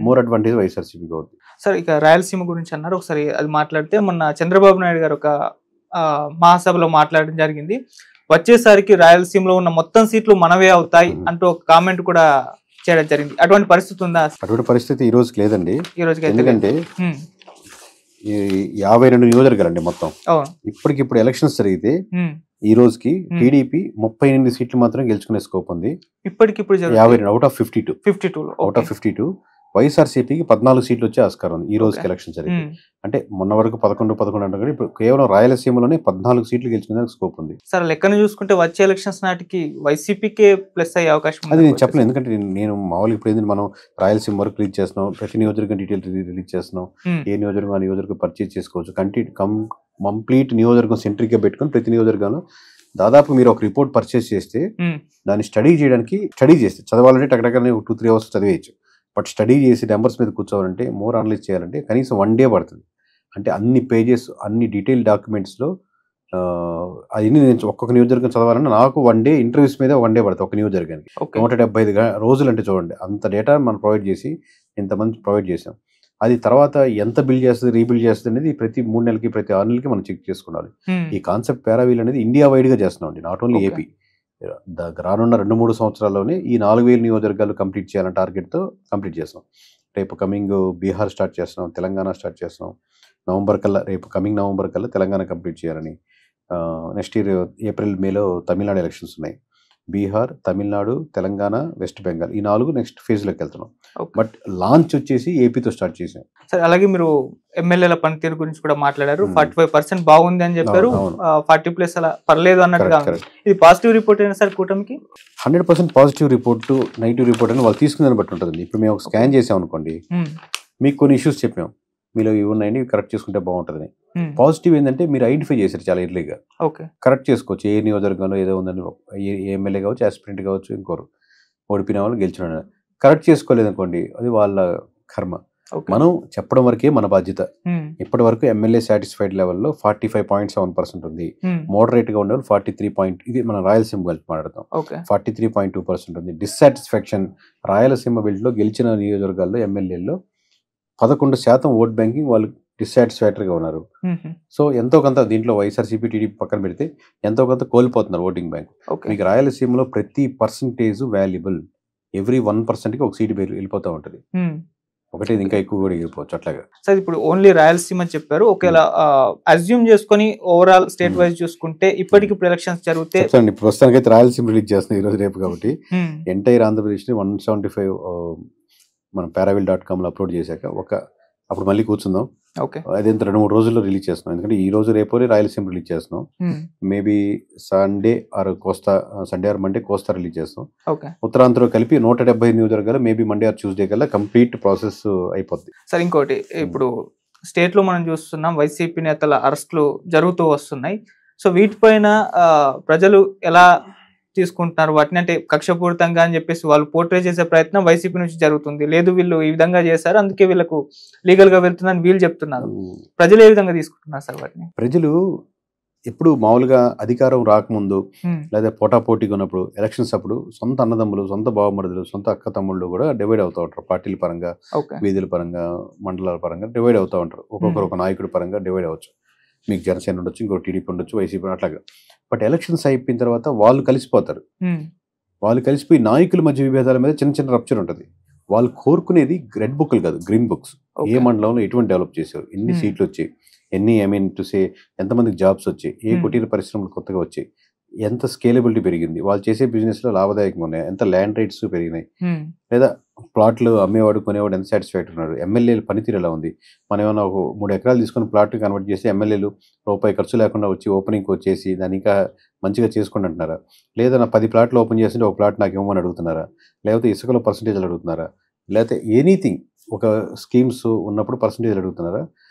మోర్ అడ్వాంటేజ్ వైఎస్ఆర్‌సీపీకి అవుతుంది. సార్ ఇక రాయలసీమ గురించి అన్నారు. ఒకసారి అది మాట్లాడితే మొన్న చంద్రబాబు నాయుడు గారు ఒక మహాసభలో మాట్లాడడం జరిగింది. వచ్చేసరికి రాయలసీమలో ఉన్న మొత్తం సీట్లు మనవే అవుతాయి అంటూ ఒక కామెంట్ కూడా చేయడం జరిగింది. అటువంటి పరిస్థితి ఉందా అటువంటి పరిస్థితి ఈ రోజుకి లేదండి. ఈ రోజుకి? ఎందుకంటే ఈ 52 నియోజకవర్గాలండి మొత్తం. అవును. ఇప్పటికిప్పుడు ఎలక్షన్స్ జరిగితే ఈ రోజుకి టీడీపీ 38 సీట్లు మాత్రం గెలుచుకునే స్కోప్ ఉంది. ఇప్పటికిప్పుడు 52 అవుట్ ఆఫ్ 52. 52 out of 52. వైఎస్ఆర్సీపీకి 14 సీట్లు వచ్చే ఆస్కారం ఉంది ఈ రోజుకి ఎలక్షన్ జరిగింది. అంటే మొన్న వరకు 11 అంటే ఇప్పుడు కేవలం రాయలసీమలోనే 14 సీట్లు గెలుచుకునే స్కోప్ ఉంది. సార్ లెక్కను చూసుకుంటే వచ్చే ఎలక్షన్స్ నాటికి వైసీపీకే ప్లస్ అయ్యే అవకాశం అది నేను చెప్పలేను. ఎందుకంటే నేను మామూలుగా ఇప్పుడు ఏంటంటే మనం రాయలసీమ వరకు రిలీజ్ చేస్తున్నాం, ప్రతి నియోజకవర్గం డీటెయిల్ రిలీజ్ చేస్తున్నాం. ఏ నియోజకవర్గం ఆ నియోజకవర్గం పర్చేజ్ చేసుకోవచ్చు. కంప్లీట్ నియోజకవర్గం సెంట్రిక్గా పెట్టుకొని ప్రతి నియోజకవర్గంలో దాదాపు మీరు ఒక రిపోర్ట్ పర్చేజ్ చేస్తే దాన్ని స్టడీ చేస్తే చదవాలంటే టకటకనే 2-3 అవర్స్ చదివేయచ్చు. బట్ స్టడీ చేసి నెంబర్స్ మీద కూర్చోవాలంటే మోర్ అనలైజ్ చేయాలంటే కనీసం 1 డే పడుతుంది. అంటే అన్ని పేజెస్ అన్ని డీటెయిల్ డాక్యుమెంట్స్లో అవన్నీ నేను ఒక్కొక్క నియోజకవర్గం చదవాలంటే నాకు 1 డే ఇంటర్వ్యూస్ మీద 1 డే పడుతుంది ఒక నియోజకవర్గానికి. 175 రోజులు అంటే చూడండి అంత డేటా మనం ప్రొవైడ్ చేసి ఇంతమంది ప్రొవైడ్ చేసాం. అది తర్వాత ఎంత బిల్డ్ చేస్తుంది రీబిల్డ్ చేస్తుంది అనేది ప్రతి 3 నెలలకి ప్రతి 6 నెలలకి మనం చెక్ చేసుకోవాలి. ఈ కాన్సెప్ట్ పారావీల్ అనేది ఇండియా వైడ్గా చేస్తున్నాం అండి, నాట్ ఓన్లీ ఏపీ. రానున్న 2-3 సంవత్సరాల్లోనే ఈ 4000 నియోజకవర్గాలు కంప్లీట్ చేయాలని టార్గెట్తో కంప్లీట్ చేస్తాం. రేపు కమింగ్ బీహార్ స్టార్ట్ చేస్తున్నాం, తెలంగాణ స్టార్ట్ చేస్తున్నాం. కమింగ్ నవంబర్ కల్లా తెలంగాణ కంప్లీట్ చేయాలని. నెక్స్ట్ ఇయర్ ఏప్రిల్ మేలో తమిళనాడు ఎలక్షన్స్ ఉన్నాయి. బీహార్, తమిళనాడు, తెలంగాణ, వెస్ట్ బెంగాల్ ఈ 4 నెక్స్ట్ ఫేజ్లోకి వెళ్తున్నాం. బట్ లాంచ్ వచ్చేసి ఏపీతో స్టార్ట్ చేసాం. సరే, అలాగే మీరు ఎమ్మెల్యేల పనితీరు గురించి కూడా మాట్లాడారు. 45% బాగుంది అని చెప్పారు. 40+ అలా పర్లేదు అన్నట్టుగా. ఇది పాజిటివ్ రిపోర్ట్ అయినా సార్ కూటమికి? 100% పాజిటివ్ రిపోర్ట్, నెగిటివ్ రిపోర్ట్ అని వాళ్ళు తీసుకునే బట్టి ఉంటుంది. ఇప్పుడు మేము ఒక స్కాన్ చేసాం అనుకోండి, మీకు కొన్ని ఇష్యూస్ చెప్పాం, మీలో ఇవి ఉన్నాయని కరెక్ట్ చేసుకుంటే బాగుంటుందని. పాజిటివ్ ఏంటంటే మీరు ఐడెంటిఫై చేశారు చాలా ఎర్లీగా. కరెక్ట్ చేసుకోవచ్చు. ఏ నియోజకవర్గంలో ఏదో ఉందని, ఏ ఎమ్మెల్యే కావచ్చు, ఆస్పిరెంట్ కావచ్చు, ఇంకోరు ఓడిపోయిన వాళ్ళు గెలిచిన కరెక్ట్ చేసుకోలేదు అనుకోండి, అది వాళ్ళ కర్మ. మనం చెప్పడం వరకే మన బాధ్యత. ఇప్పటి వరకు ఎమ్మెల్యే సాటిస్ఫైడ్ లెవెల్లో 45.7% ఉంది. మోడరేట్ గా ఉండేవాళ్ళు 43. ఇది మనం రాయలసీమ కలిపి మాట్లాడతాం. 43.2% ఉంది. డిస్సాటిస్ఫాక్షన్ రాయలసీమ బెల్ట్ లో గెలిచిన నియోజకవర్గాల్లో ఎమ్మెల్యేల్లో 11% ఓట్ బ్యాంకింగ్ వాళ్ళు డిస్సాటిస్ఫాక్టరీగా ఉన్నారు. సో ఎంతో కొంత దీంట్లో వైఎస్ఆర్సీపీ టీడీపీ పక్కన పెడితే ఎంతో కొంత కోల్పోతున్నారు ఓటింగ్ బ్యాంక్. మీకు రాయలసీమలో ప్రతి పర్సంటేజ్ వాల్యుబుల్. ఎవ్రీ 1%కి ఒక సీటు వెళ్ళిపోతూ ఉంటుంది. ఒకటి ఇంకా ఎక్కువ కూడా వెళ్ళిపోవచ్చు అట్లాగా. సార్ ఇప్పుడు ఓన్లీ రాయలసీమ చెప్పారు. ఒకవేళ అజ్యూమ్ చేసుకుని ఓవరాల్ స్టేట్ వైజ్ చూసుకుంటే ఇప్పటికిప్పుడు ఎలక్షన్స్ జరిగితే ప్రస్తుతానికి అయితే రాయలసీమ రిలీజ్ చేస్తున్నాం ఈ రోజు రేపు కాబట్టి ఎంటైర్ ఆంధ్రప్రదేశ్ ని 175 మనం paravil.com అప్లోడ్ చేశాక అప్పుడు మళ్ళీ కూర్చుందాం. అదేంత 2-3 రోజుల్లో రిలీజ్ చేస్తున్నాం. ఎందుకంటే ఈ రోజు రేపు రాయలసీమ రిలీజ్ చేస్తున్నాం. Maybe Sunday or Monday Kosta release చేస్తాం. ఉత్తరాంధ్రలో కలిపి 170 నియోజకవర్గాలు మేబీ మండే ఆర్ ట్యూస్డే కల్లా కంప్లీట్ ప్రాసెస్ అయిపోద్ది. సార్ ఇంకోటి, ఇప్పుడు స్టేట్ లో మనం చూస్తున్నాం వైసీపీ నేతల అరెస్టులు జరుగుతూ వస్తున్నాయి. సో వీటిపైన ప్రజలు ఎలా తీసుకుంటున్నారు వాటిని? అంటే కక్షపూరితంగా అని చెప్పేసి వాళ్ళు పోర్ట్రే చేసే ప్రయత్నం వైసీపీ నుంచి జరుగుతుంది. లేదు వీళ్ళు ఈ విధంగా చేశారు అందుకే వీళ్ళకు లీగల్ గా వెళ్తుందని వీళ్ళు చెప్తున్నారు. ప్రజలు ఏ విధంగా తీసుకుంటున్నారు సార్ వాటిని? ప్రజలు ఎప్పుడు మామూలుగా అధికారం రాకముందు లేదా పోటాపోటీగా ఉన్నప్పుడు ఎలక్షన్స్ అప్పుడు సొంత అన్నదమ్ములు, సొంత బావమరుదులు, సొంత అక్క తమ్ముళ్ళు కూడా డివైడ్ అవుతూ ఉంటారు. పార్టీల పరంగా, వీధుల పరంగా, మండలాల పరంగా డివైడ్ అవుతూ ఉంటారు. ఒక్కొక్కరు ఒక నాయకుడి పరంగా డివైడ్ అవ్వచ్చు. మీకు జనసేన ఉండొచ్చు, ఇంకో టీడీపీ ఉండొచ్చు, వైసీపీ అట్లాగా. బట్ ఎలక్షన్స్ అయిపోయిన తర్వాత వాళ్ళు కలిసిపోతారు. వాళ్ళు కలిసిపోయి నాయకుల మధ్య విభేదాల మీద చిన్న చిన్న రప్చర్ ఉంటుంది. వాళ్ళు కోరుకునేది రెడ్ బుక్లు కాదు, గ్రీన్ బుక్స్. ఏ మండలంలో ఎటువంటి డెవలప్ చేశారు, ఎన్ని సీట్లు వచ్చాయి, ఎంతమందికి జాబ్స్ వచ్చాయి, ఏ కుటీర పరిశ్రమలు కొత్తగా వచ్చాయి, ఎంత స్కేలబిలిటీ పెరిగింది, వాళ్ళు చేసే బిజినెస్ లో లాభదాయకంగా ఉన్నాయి, ఎంత ల్యాండ్ రేట్స్ పెరిగినాయి, లేదా ప్లాట్లు అమ్మేవాడు కొనేవాడు ఎంత సాటిస్ఫాక్టరీ ఉన్నారు, ఎమ్మెల్యేల పనితీరు ఎలా ఉంది. మనం ఏమైనా 3 ఎకరాలు తీసుకొని ప్లాట్ కన్వర్ట్ చేసి ఎమ్మెల్యేలు రూపాయి ఖర్చు లేకుండా వచ్చి ఓపెనింగ్కి వచ్చేసి దాన్ని ఇంకా మంచిగా చేసుకుని అంటున్నారా, లేదా నా 10 ప్లాట్లు ఓపెన్ చేసి ఒక ప్లాట్ నాకు ఇవ్వమని అడుగుతున్నారా, లేకపోతే ఇసుకలో పర్సంటేజ్లు అడుగుతున్నారా, లేకపోతే ఎనీథింగ్ ఒక స్కీమ్స్ ఉన్నప్పుడు పర్సంటేజ్లు అడుగుతున్నారా,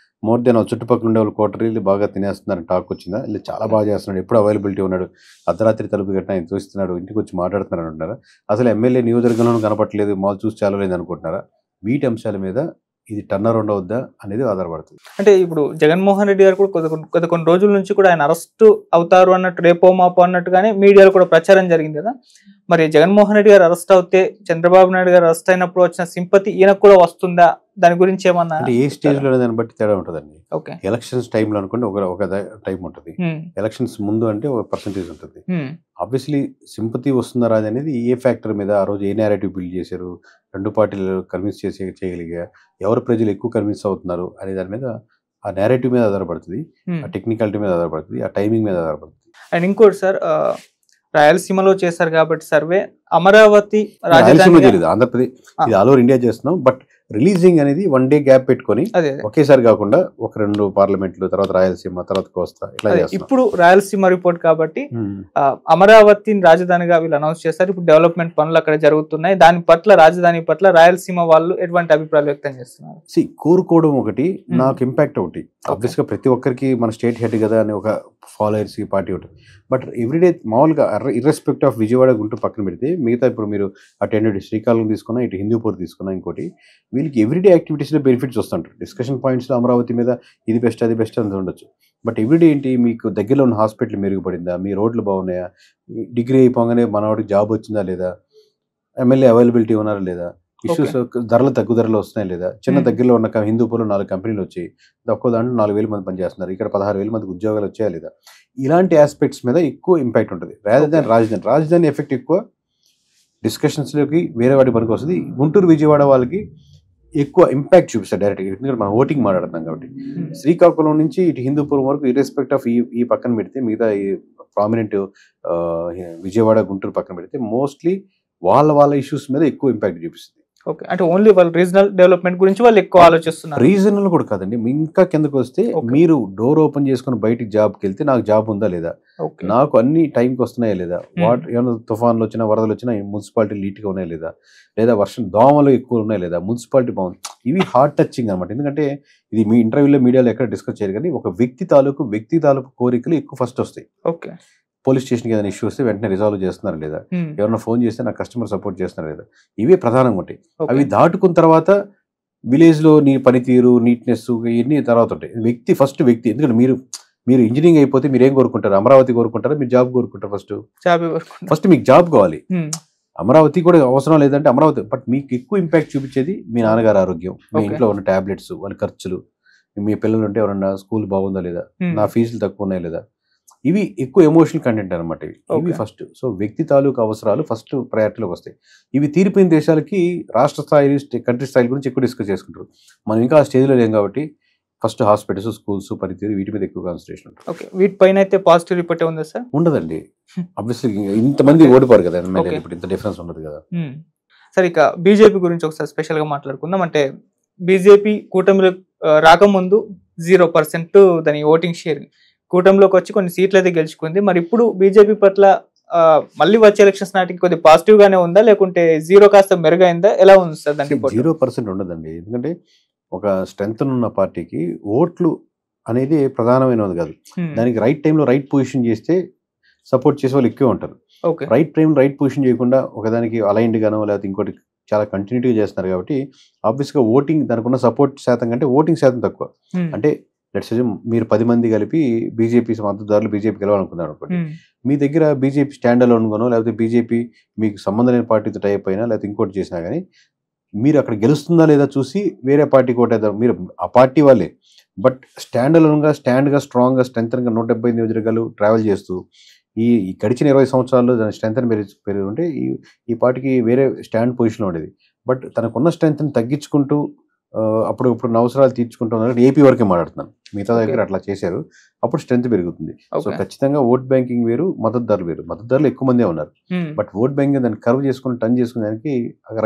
మోర్ దెన్ చుట్టుపక్కల ఉండే వాళ్ళు కోటరీలు బాగా తినేస్తున్నారని టాక్ వచ్చిందా, ఇలా చాలా బాగా చేస్తున్నాడు, ఎప్పుడు అవైలబిలిటీ ఉన్నాడు, అర్ధరాత్రి తలుపు కట్టినా ఆయన చూస్తున్నాడు, ఇంటికి వచ్చి మాట్లాడుతున్నాడు అంటున్నారా, అసలు ఎమ్మెల్యే నియోజకవర్గంలో కనపట్లేదు, మాల్ చూసి చాలా లేదు అనుకుంటున్నారా, వీటి అంశాల మీద ఇది టర్న్ అరౌండ్ అవుద్దా అనేది ఆధారపడుతుంది. అంటే ఇప్పుడు జగన్మోహన్ రెడ్డి గారు కూడా కొన్ని రోజుల నుంచి కూడా ఆయన అరెస్ట్ అవుతారు అన్నట్టు, రేపో మాపో అన్నట్టుగానే మీడియాలో కూడా ప్రచారం జరిగింది కదా. మరి జగన్మోహన్ రెడ్డి గారు అరెస్ట్ అవుతే చంద్రబాబు నాయుడు గారు అరెస్ట్ అయినప్పుడు వచ్చిన సింపతి ఈయనకు కూడా వస్తుందా? దాని గురించి ఏమన్నా అంటే ఏ స్టేజ్ లో దాన్ని బట్టి తేడా ఉంటుందండి. ఓకే, ఎలక్షన్స్ టైంలో అనుకోండి ఒక టైం ఉంటుంది, ఎలక్షన్స్ ముందు అంటే ఒక పర్సంటేజ్ ఉంటుంది. ఆబ్వియస్లీ సింపతి వస్తుందా రాదు అనేది ఏ ఫ్యాక్టర్ మీద, ఆ రోజు ఏ నేరేటివ్ బిల్డ్ చేశారు, రెండు పార్టీలు కన్విన్స్ చేయగలిగా, ఎవరు ప్రజలు ఎక్కువ కన్విన్స్ అవుతున్నారు అనే దాని మీద, ఆ నేరేటివ్ మీద ఆధారపడుతుంది, ఆ టెక్నికాలిటీ మీద ఆధారపడుతుంది, ఆ టైమింగ్ మీద ఆధారపడుతుంది. అండ్ ఇంకోటి సార్, రాయలసీమలో చేశారు కాబట్టి సర్వే, అమరావతి రాజధాని తెలియదు, ఆంధ్రప్రదేశ్ ఇది ఆల్ ఓవర్ ఇండియా చేస్తున్నాం. బట్ రిలీజింగ్ అనేది 1 డే గ్యాప్ పెట్టుకొని ఒకేసారి కాకుండా ఒక 2 పార్లమెంట్లు, తర్వాత రాయలసీమ, తర్వాత కోస్తా, ఇట్లా ఇప్పుడు రాయలసీమ రిపోర్ట్ కాబట్టి అమరావతిని రాజధానిగా వీళ్ళు అనౌన్స్ చేస్తారు. ఇప్పుడు డెవలప్మెంట్ పనులు అక్కడ జరుగుతున్నాయి. దాని పట్ల, రాజధాని పట్ల రాయలసీమ వాళ్ళు ఎటువంటి అభిప్రాయాలు వ్యక్తం చేస్తున్నారు? కోరుకోవడం ఒకటి, నాకు ఇంపాక్ట్ ఒకటి. ఆబ్వియస్ గా ప్రతి ఒక్కరికి మన స్టేట్ హెడ్ కదా అని ఒక ఫాలోయర్స్ పార్టీ ఉంటుంది. బట్ ఎవ్రీడే మామూలుగా ఇర్రెస్పెక్ట్ ఆఫ్ విజయవాడ, గుంటూరు పక్కన పెడితే మిగతా ఇప్పుడు మీరు అటెండెడ్ శ్రీకాకుళం తీసుకున్నా, ఇటు హిందూపూర్ తీసుకున్నా, ఇంకోటి వీళ్ళకి ఎవ్రీడే యాక్టివిటీస్లో బెనిఫిట్స్ వస్తుంటారు. డిస్కషన్ పాయింట్స్లో అమరావతి మీద ఇది బెస్ట్ అది బెస్ట్ అని ఉండొచ్చు. బట్ ఎవ్రీడే ఏంటి, మీకు దగ్గరలో ఉన్న హాస్పిటల్ మెరుగుపడిందా, మీ రోడ్లు బాగున్నాయా, డిగ్రీ అయిపోగానే మనవాడికి జాబ్ వచ్చిందా లేదా, ఎమ్మెల్యే అవైలబిలిటీ ఉన్నారా లేదా, ఇష్యూస్ ధరలు తగ్గుదరలు వస్తున్నాయి లేదా, చిన్న దగ్గరలో ఉన్న హిందూపూర్లో 4 కంపెనీలు వచ్చాయి, ఒక్కో దాంట్లో 4,000 మంది పనిచేస్తున్నారు, ఇక్కడ 16,000 మందికి ఉద్యోగాలు వచ్చాయా లేదా, ఇలాంటి ఆస్పెక్ట్స్ మీద ఎక్కువ ఇంపాక్ట్ ఉంటుంది. రాజధాని ఎఫెక్ట్ ఎక్కువ డిస్కషన్స్లోకి వేరే వాటి పనికి వస్తుంది. గుంటూరు విజయవాడ వాళ్ళకి ఎక్కువ ఇంపాక్ట్ చూపిస్తారు డైరెక్ట్గా, ఎందుకంటే మనం ఓటింగ్ మాట్లాడుతున్నాం కాబట్టి. శ్రీకాకుళం నుంచి ఇటు హిందూపురం వరకు ఇర్రెస్పెక్ట్ ఆఫ్ ఈ పక్కన పెడితే, మిగతా ఈ ప్రామినెంట్ విజయవాడ గుంటూరు పక్కన పెడితే మోస్ట్లీ వాళ్ళ ఇష్యూస్ మీద ఎక్కువ ఇంపాక్ట్ చూపిస్తుంది. ఓకే, అంటే ఓన్లీ వాళ్ళు రీజనల్ డెవలప్మెంట్ గురించి వాళ్ళు ఎక్కువ ఆలోచిస్తున్నారు. రీజనల్ కూడా కాదండి, ఇంకా కిందకు వస్తే మీరు డోర్ ఓపెన్ చేసుకుని బయటికి జాబ్కి వెళ్తే నాకు జాబ్ ఉందా లేదా, నాకు అన్ని టైంకి వస్తున్నాయా లేదా, ఏమైనా తుఫాన్లు వచ్చినా, వరదలు వచ్చినా మున్సిపాలిటీ నీట్గా ఉన్నాయా లేదా, లేదా వర్షం దోమలు ఎక్కువ ఉన్నాయా లేదా, మున్సిపాలిటీ బాగుంది. ఇవి హార్ట్ టచింగ్ అనమాట. ఎందుకంటే ఇది మీ ఇంటర్వ్యూలో మీడియాలో ఎక్కడ డిస్కస్ చేయరు, కానీ ఒక వ్యక్తి తాలూకు కోరికలు ఎక్కువ ఫస్ట్ వస్తాయి. ఓకే, పోలీస్ స్టేషన్కి ఏదైనా ఇష్యూ వస్తే వెంటనే రిజాల్వ్ చేస్తున్నారు లేదా, ఎవరైనా ఫోన్ చేస్తే నాకు కస్టమర్ సపోర్ట్ చేస్తున్నారు లేదా, ఇవే ప్రధానంగా ఉంటాయి. అవి దాటుకున్న తర్వాత విలేజ్లో నీ పనితీరు, నీట్నెస్, ఇవన్నీ తర్వాత ఉంటాయి. వ్యక్తి ఎందుకంటే మీరు ఇంజనీరింగ్ అయిపోతే మీరు ఏం కోరుకుంటారు, అమరావతి కోరుకుంటారా, మీరు జాబ్ కోరుకుంటారు? ఫస్ట్ మీకు జాబ్ కావాలి. అమరావతి కూడా అవసరం లేదంటే అమరావతి, బట్ మీకు ఎక్కువ ఇంపాక్ట్ చూపించేది మీ నాన్నగారు ఆరోగ్యం, మీ ఇంట్లో ఉన్న టాబ్లెట్స్, వాళ్ళ ఖర్చులు, మీ పిల్లలు ఉంటే ఎవరన్నా స్కూల్ బాగుందా లేదా, నా ఫీజులు తక్కువ ఉన్నాయా లేదా, ఇవి ఎక్కువ ఎమోషనల్ కంటెంట్ అనమాట. ఇవి ఫస్ట్. సో వ్యక్తి తాలూకు అవసరాలు ఫస్ట్ ప్రయారిటీలోకి వస్తాయి. ఇవి తీరిపోయిన దేశాలకి రాష్ట్ర స్థాయి, కంట్రీ స్థాయి గురించి ఎక్కువ డిస్కస్ చేసుకుంటారు. మనం ఇంకా ఆ స్టేజ్లో లేం కాబట్టి ఫస్ట్ హాస్పిటల్స్, స్కూల్స్, పనితీరు, వీటి మీద ఎక్కువ కాన్సన్ట్రేషన్ ఉంటుంది. ఓకే, వీటిపైన అయితే పాజిటివ్ రిపోర్ట్ ఉందా సార్? ఉండదండి, ఆబ్వియస్లీ ఇంతమంది ఓడిపోరు కదా, ఇప్పుడు ఇంత డిఫరెన్స్ ఉండదు కదా. సరే, ఇక బీజేపీ గురించి ఒకసారి స్పెషల్ గా మాట్లాడుకుందాం. అంటే బీజేపీ కూటమిలో రాకముందు 0% దాని ఓటింగ్ షేర్, కూటమిలోకి వచ్చి కొన్ని సీట్లు అయితే గెలుచుకుంది. మరి ఇప్పుడు బీజేపీ పట్ల మళ్ళీ వచ్చే ఎలక్షన్స్ నాటికి కొద్ది పాజిటివ్ గానే ఉందా, లేకుంటే 0 కాస్త మెరుగైందా, ఎలా ఉంది సార్? దానికి 0% ఉండదండి, ఎందుకంటే ఒక స్ట్రెంగ్త్ ఉన్న పార్టీకి ఓట్లు అనేది ప్రధానమైనది కాదు. దానికి రైట్ టైంలో రైట్ పొజిషన్ చేస్తే సపోర్ట్ చేసే వాళ్ళు ఎక్కువ ఉంటారు. రైట్ టైంలో రైట్ పొజిషన్ చేయకుండా ఒకదానికి అలైన్డ్ గానో లేకపోతే ఇంకోటి చాలా కంటిన్యూటీగా చేస్తున్నారు కాబట్టి ఆబ్వియస్గా ఓటింగ్, దానికి ఉన్న సపోర్ట్ శాతం కంటే ఓటింగ్ శాతం తక్కువ. అంటే లెట్స్ అజ్యూమ్ మీరు 10 మంది కలిపి బీజేపీ మద్దతుదారులు బీజేపీ గెలవాలనుకున్నారు అనుకోండి, మీ దగ్గర బీజేపీ స్టాండ్ అలోన్ గానో లేకపోతే బీజేపీ మీకు సంబంధం లేని పార్టీతో టైప్ అయినా లేకపోతే ఇంకోటి చేసినా కానీ మీరు అక్కడ గెలుస్తుందా లేదా చూసి వేరే పార్టీకి ఓటేద్దాం. మీరు ఆ పార్టీ వాళ్ళే, బట్ స్టాండ్ అలోన్గా, స్ట్రాంగ్గా, స్ట్రెంగ్త్గా 170 నియోజకవర్గాలు ట్రావెల్ చేస్తూ ఈ గడిచిన 20 సంవత్సరాల్లో దాని స్ట్రెంగ్త్ పెరిగి ఉంటే ఈ పార్టీకి వేరే స్టాండ్ పొజిషన్లో ఉండేది. బట్ తనకున్న స్ట్రెంగ్త్ని తగ్గించుకుంటూ అప్పుడు అవసరాలు తీర్చుకుంటూ ఉన్నారు. ఏపీ వరకే మాట్లాడుతున్నాను, మిగతా దగ్గర అట్లా చేశారు, అప్పుడు స్ట్రెంత్ పెరుగుతుంది. సో ఖచ్చితంగా ఓట్ బ్యాంకింగ్ వేరు, మద్దతుదారులు వేరు. మద్దతుదారులు ఎక్కువ మందే ఉన్నారు, బట్ ఓట్ బ్యాంకింగ్ దాన్ని కర్వ్ చేసుకుని టర్న్ చేసుకునే దానికి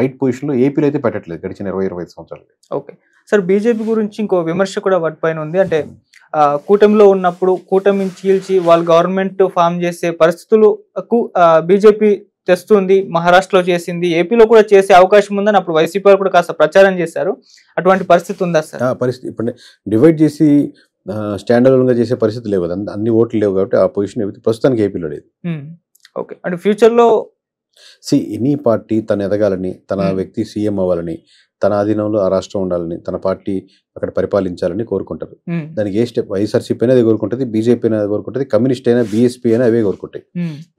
రైట్ పొజిషన్లో ఏపీలో అయితే పెట్టట్లేదు గడిచిన 20-25 సంవత్సరాలు. ఓకే సార్, బీజేపీ గురించి ఇంకో విమర్శ కూడా వాటిపైన ఉంది. అంటే కూటమిలో ఉన్నప్పుడు కూటమిని చీల్చి వాళ్ళు గవర్నమెంట్ ఫామ్ చేసే పరిస్థితులకు బీజేపీ తెస్తుంది, మహారాష్ట్రలో చేసింది, ఏపీలో కూడా చేసే అవకాశం ఉందని అప్పుడు వైసీపీ వాళ్ళు కూడా కాస్త ప్రచారం చేశారు. అటువంటి పరిస్థితి ఉందా సార్? పరిస్థితి ఇప్పుడు డివైడ్ చేసి స్టాండ్ అలోన్గా చేసే పరిస్థితి లేవు, అన్ని ఓట్లు లేవు కాబట్టి ఆ పొజిషన్ ప్రస్తుతానికి ఏపీలో లేదు. ఓకే, అంటే ఫ్యూచర్లో ఎనీ పార్టీ తను ఎదగాలని, తన వ్యక్తి సీఎం అవ్వాలని, తన ఆధీనంలో ఆ రాష్ట్రం ఉండాలని, తన పార్టీ అక్కడ పరిపాలించాలని కోరుకుంటారు. దానికి ఏ స్టెప్ వైఎస్ఆర్సీపీ అయినా అది కోరుకుంటుంది, బీజేపీ అయినా అది కోరుకుంటుంది, కమ్యూనిస్ట్ అయినా, బీఎస్పీ అయినా అవే కోరుకుంటాయి.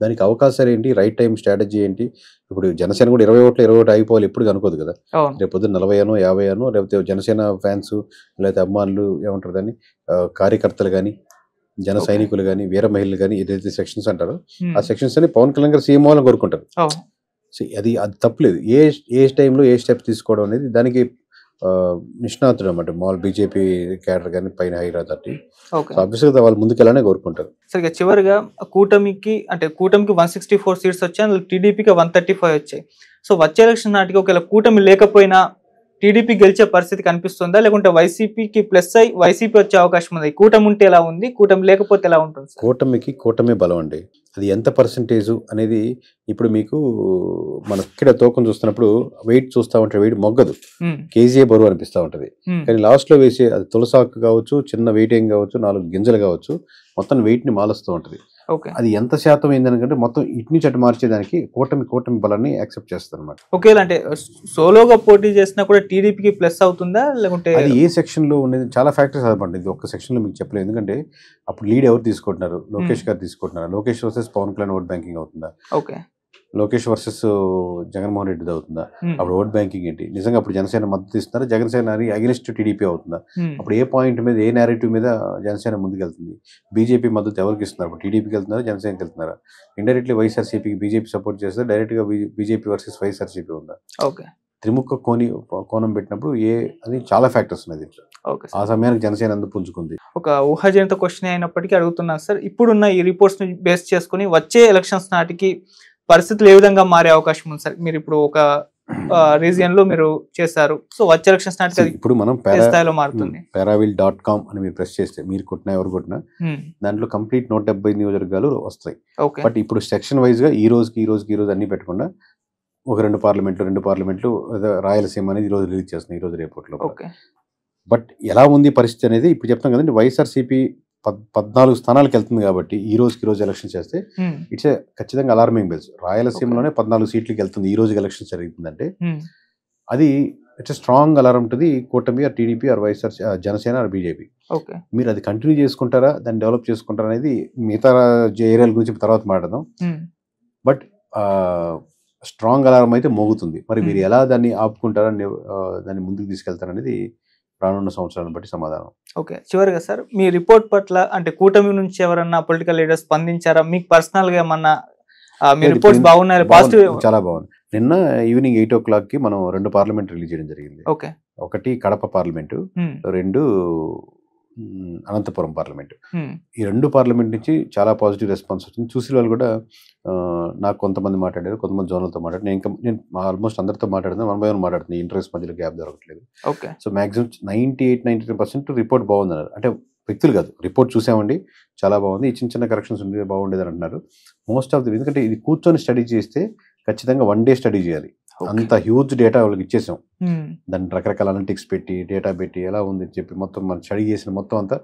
దానికి అవకాశాలు ఏంటి, రైట్ టైం స్ట్రాటజీ ఏంటి? ఇప్పుడు జనసేన కూడా 20 ఓట్లు 20 ఓట్లు అయిపోవాలి ఎప్పుడు అనుకోదు కదా. రేపు పొద్దున్న 40 అనో 50 అనో, లేకపోతే జనసేన ఫ్యాన్స్ లేకపోతే అభిమానులు ఏమంటారు దాన్ని, కార్యకర్తలు కానీ, జన సైనికులు కానీ, వీర మహిళలు కానీ, ఏదైతే సెక్షన్స్ అంటారో ఆ సెక్షన్స్ అని పవన్ కళ్యాణ్ గారు సీఎం అవ్వాలని కోరుకుంటారు. అది తప్పులేదు. ఏ టైంలో ఏ స్టెప్ తీసుకోవడం అనేది దానికి నిష్ణాతుడు అన్నమాట. మామూలు బీజేపీ క్యాడర్ కానీ పైన హైర్ అథారిటీ ఆబ్వియస్గా వాళ్ళు ముందుకెళ్ళానే కోరుకుంటారు. సరిగ్గా చివరిగా కూటమికి 164 సీట్స్ వచ్చాయి, టీడీపీకి 135 వచ్చాయి. సో వచ్చే ఎలక్షన్ నాటికి ఒకవేళ కూటమి లేకపోయినా టీడీపీ గెలిచే పరిస్థితి కనిపిస్తుందా, లేకుంటే వైసీపీకి ప్లస్ అయ్యి వైసీపీ వచ్చే అవకాశం ఉంది? కూటమి ఉంటే ఎలా ఉంది, కూటమి లేకపోతే ఎలా ఉంటుంది? కూటమి బలం అండి. అది ఎంత పర్సంటేజ్ అనేది ఇప్పుడు మీకు మన ఇక్కడ తూకం చూస్తున్నప్పుడు వెయిట్ చూస్తూ ఉంటే వెయిట్ మొగ్గదు, కేజీఏ బరువు అనిపిస్తూ ఉంటుంది. కానీ లాస్ట్లో వేసే అది తులసాకు కావచ్చు, చిన్న వెయిట్ ఏం కావచ్చు, 4 గింజలు కావచ్చు, మొత్తం వెయిట్ ని మారుస్తూ ఉంటుంది. అది ఎంత శాతం ఏందనుకంటే మొత్తం ఇటు నుంచి అటు మార్చేదానికి కూటమి బలాన్ని యాక్సెప్ట్ చేస్తారు అనమాట. ఓకే, అంటే సోలోగా పోటీ చేసినా కూడా టీడీపీకి ప్లస్ అవుతుందా, లేకుంటే అది ఏ సెక్షన్ లో ఉండేది చాలా ఫ్యాక్టర్స్ అదనమాట. ఇది ఒక్క సెక్షన్ లో మీకు చెప్పలేదు. ఎందుకంటే అప్పుడు లీడ్ ఎవరు తీసుకుంటున్నారు, లోకేష్ గారు తీసుకుంటున్నారు. Lokesh versus Pawan Kalyan vote banking అవుతుందా, ఓకే లోకేష్ వర్సెస్ జగన్మోహన్ రెడ్డి అవుతుందా, అప్పుడు ఓట్ బ్యాంకింగ్ ఏంటి, నిజంగా అప్పుడు జనసేన మద్దతు ఇస్తున్నారా, జనసేన అగెనిస్ట్ టీడీపీ అవుతుందా, అప్పుడు ఏ పాయింట్ మీద ఏ నేరేటివ్ మీద జనసేన ముందుకెళ్తుంది, బీజేపీ మద్దతు ఎవరికి ఇస్తున్నారు, అప్పుడు టీడీపీకి వెళ్తున్నారా జనసేనకి వెళ్తున్నారా, ఇండైరెక్ట్లీ వైఎస్ఆర్సీపీకి బీజేపీ సపోర్ట్ చేస్తే డైరెక్ట్ గా బీజేపీ వర్సెస్ వైఎస్ఆర్సీపీ ఉందా, త్రిముఖ కోణం పెట్టినప్పుడు అది చాలా ఫ్యాక్టర్స్ ఉన్నాయి దీంట్లో. ఆ సమయానికి జనసేన ఎందుకు పుంజుకుంది? ఒక ఊహాజనిత క్వశ్చన్ అయినప్పటికీ అడుగుతున్నాను సార్. ఇప్పుడున్న ఈ రిపోర్ట్స్ ని బేస్ చేసుకుని వచ్చే ఎలక్షన్స్ నాటికి పరిస్థితులు ఏ విధంగా మారే అవకాశం ఉంది సార్? మీరు ఇప్పుడు ఒక రీజియన్ లో మీరు చేశారు, సో వచ్చే ఎలక్షన్స్ నాటికి ఇప్పుడు మనం స్థాయిలో మారుతుంది. paravil.com అని మీరు ప్రెస్ చేస్తే మీరు కొట్టినా ఎవరు కొట్టినా దాంట్లో కంప్లీట్ 170 నియోజకవర్గాలు వస్తాయి. బట్ ఇప్పుడు సెక్షన్ వైజ్ గా ఈ రోజు అన్ని పెట్టకుండా ఒక 2 పార్లమెంట్లు రాయలసీమ అనేది ఈ రోజు రిలీజ్ చేస్తున్నాయి, ఈ రోజు రిపోర్ట్లో. బట్ ఎలా ఉంది పరిస్థితి అనేది ఇప్పుడు చెప్తాం కదండి. వైఎస్ఆర్సీపీ 14 స్థానాలకు వెళ్తుంది కాబట్టి ఈ రోజు ఎలక్షన్ చేస్తే ఇట్స్ ఖచ్చితంగా అలార్మింగ్ బెల్స్. రాయలసీమలోనే 14 సీట్లకి వెళ్తుంది ఈ రోజు ఎలక్షన్ జరుగుతుందంటే అది ఇట్స్ స్ట్రాంగ్ అలారం ఉంటుంది. కూటమి or TDP or YSR Janasena or BJP. మీరు అది కంటిన్యూ చేసుకుంటారా, దాన్ని డెవలప్ చేసుకుంటారా అనేది మిగతా ఏరియాల గురించి తర్వాత మాట్లాడదాం. బట్ స్ట్రాంగ్ అలారం అయితే మోగుతుంది. మరి మీరు ఎలా దాన్ని ఆపుకుంటారా, దాన్ని ముందుకు తీసుకెళ్తారనేది రానున్న సంవత్సరాలను బట్టి సమాధానం. ఓకే, చివరిగా సార్ మీ రిపోర్ట్ పట్ల అంటే కూటమి నుంచి ఎవరన్నా పొలిటికల్ లీడర్స్ స్పందించారా? మీకు పర్సనల్ గా ఏమన్నా మీ రిపోర్ట్స్ బాగున్నాయి? పాజిటివ్, చాలా బాగుంది. నిన్న ఈవినింగ్ 8 o'clock మనం 2 పార్లమెంట్ రిలీజ్ చేయడం జరిగింది. ఒకటి కడప పార్లమెంటు, 2 అనంతపురం పార్లమెంట్. ఈ 2 పార్లమెంట్ నుంచి చాలా పాజిటివ్ రెస్పాన్స్ వచ్చింది. చూసిన వాళ్ళు కూడా నాకు కొంతమంది మాట్లాడారు, కొంతమంది జోనల్తో మాట్లాడారు. నేను ఆల్మోస్ట్ అందరితో మాట్లాడుతున్నాను, 1 by 1 మాట్లాడుతున్నాను. ఇంట్రెస్ట్ మధ్యలో గ్యాప్ దొరకట్లేదు. సో మాక్సిమం 98-99% రిపోర్ట్ బాగుంది అన్నారు. అంటే వ్యక్తులు కాదు, రిపోర్ట్ చూసామండి, చాలా బాగుంది, ఈ చిన్న కరెక్షన్స్ ఉంటే బాగుండేది అని అంటున్నారు. మోస్ట్ ఆఫ్ ది, ఎందుకంటే ఇది కూర్చొని స్టడీ చేస్తే ఖచ్చితంగా 1 day స్టడీ చేయాలి. అంత హ్యూజ్ డేటా వాళ్ళకి ఇచ్చేసాం. దాన్ని రకరకాల అనలిటిక్స్ పెట్టి డేటా పెట్టి ఎలా ఉంది అని చెప్పి మొత్తం మనం స్టడీ చేసిన మొత్తం అంతా